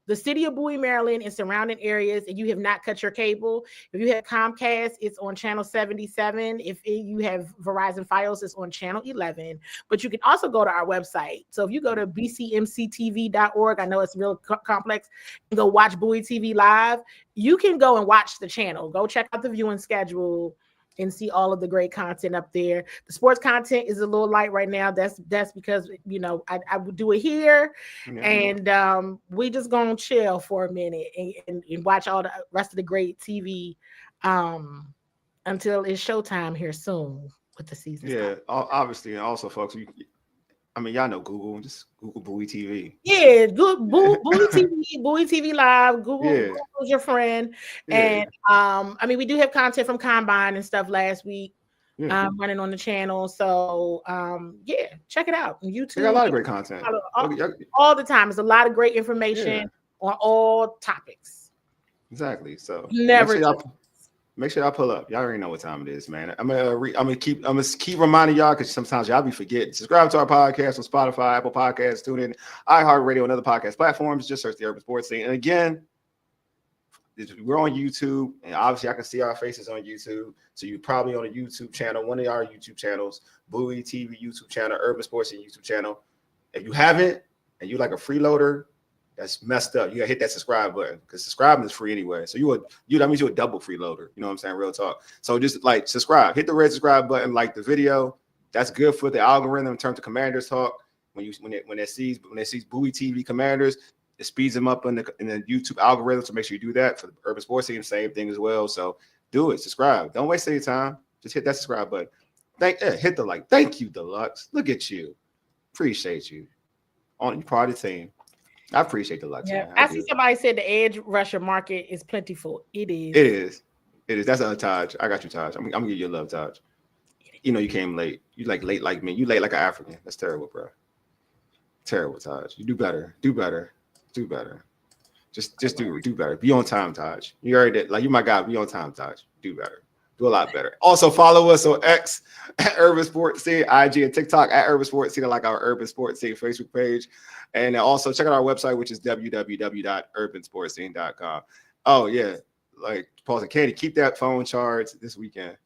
the city of Bowie, Maryland, and surrounding areas, and you have not cut your cable. If you have Comcast, it's on channel 77. If you have Verizon Fios, it's on channel 11. But you can also go to our website. So if you go to bcmctv.org, I know it's real complex, and go watch Bowie TV live, you can go and watch the channel. Go check out the viewing schedule and see all of the great content up there. The sports content is a little light right now. That's because I would do it here, and we just gonna chill for a minute and watch all the rest of the great TV until it's showtime here soon with the season. Yeah, obviously, and also, folks, y'all know Google. Just Google Bowie TV. Yeah, good Bowie TV, Bowie TV Live. Google's your friend. Yeah. And we do have content from Combine and stuff last week. Running on the channel. So check it out on YouTube. They got a lot of great content. All the time. There's a lot of great information on all topics. Exactly. So Make sure y'all pull up. Y'all already know what time it is, man. I'm gonna keep reminding y'all because sometimes y'all be forgetting. Subscribe to our podcast on Spotify, Apple Podcasts, TuneIn, iHeartRadio, and other podcast platforms. Just search the Urban Sports Scene. And again, we're on YouTube, and obviously I can see our faces on YouTube. So you're probably on a YouTube channel, one of our YouTube channels, Bowie TV YouTube channel, Urban Sports Scene YouTube channel. If you haven't, and you like a freeloader, that's messed up. You gotta hit that subscribe button because subscribing is free anyway. So that means you're a double freeloader. You know what I'm saying? Real talk. So just like subscribe, hit the red subscribe button, like the video. That's good for the algorithm in terms of Commanders talk. When it sees Bowie TV Commanders, it speeds them up in the YouTube algorithm. So make sure you do that for the Urban Sports Scene. Same thing as well. So do it. Subscribe. Don't waste any time. Just hit that subscribe button. Hit the like. Thank you, Deluxe. Look at you. Appreciate you. You part of the team. I appreciate the luck. Yeah, I see somebody said the edge rusher market is plentiful. It is. That's Taj. I got you, Taj. I'm gonna give you a love, Taj. You know you came late. You like late like me. You late like an African. That's terrible, bro. Terrible, Taj. You do better. Just do better. Be on time, Taj. You already did. Like you my guy. Be on time, Taj. Do better. Do a lot better. Also follow us on X at Urban Sports Scene, IG and TikTok at Urban Sports Scene, like our Urban Sports Scene Facebook page. And also check out our website, which is www.urbansportscene.com. Oh yeah, like pause it, Candy. Keep that phone charged this weekend.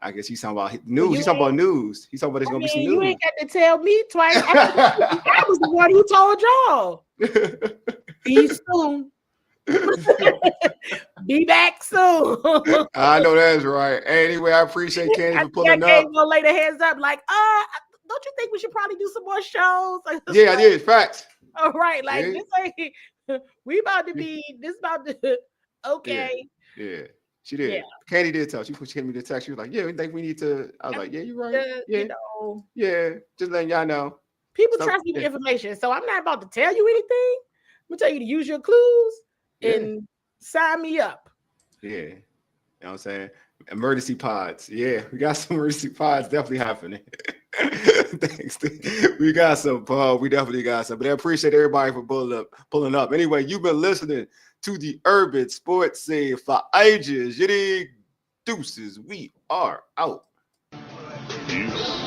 I guess he's talking about news. He's talking about news. He's talking about there's gonna be some news. You ain't got to tell me twice. I was the one who told y'all. Be soon. Be back soon. I know that's right. Anyway, I appreciate Candy I for pulling gave up. Wole the heads up, like, don't you think we should probably do some more shows? Yeah, I did. Facts. All right, like Yeah. this ain't we about to be this about to okay. Yeah. She did. Yeah. Candy did tell. She sent me the text. She was like, "Yeah, we think we need to." I was like, "Yeah, you're right. Yeah, You know, just letting y'all know." people So, trust me with information, so I'm not about to tell you anything. I'm gonna tell you to use your clues and sign me up. Yeah. You know what I'm saying? Emergency pods. Yeah, we got some emergency pods definitely happening. Thanks. We got some, Paul. We definitely got some. But I appreciate everybody for pulling up. Anyway, you've been listening to the Urban Sports Scene for ages. You dig? Deuces. We are out. Peace.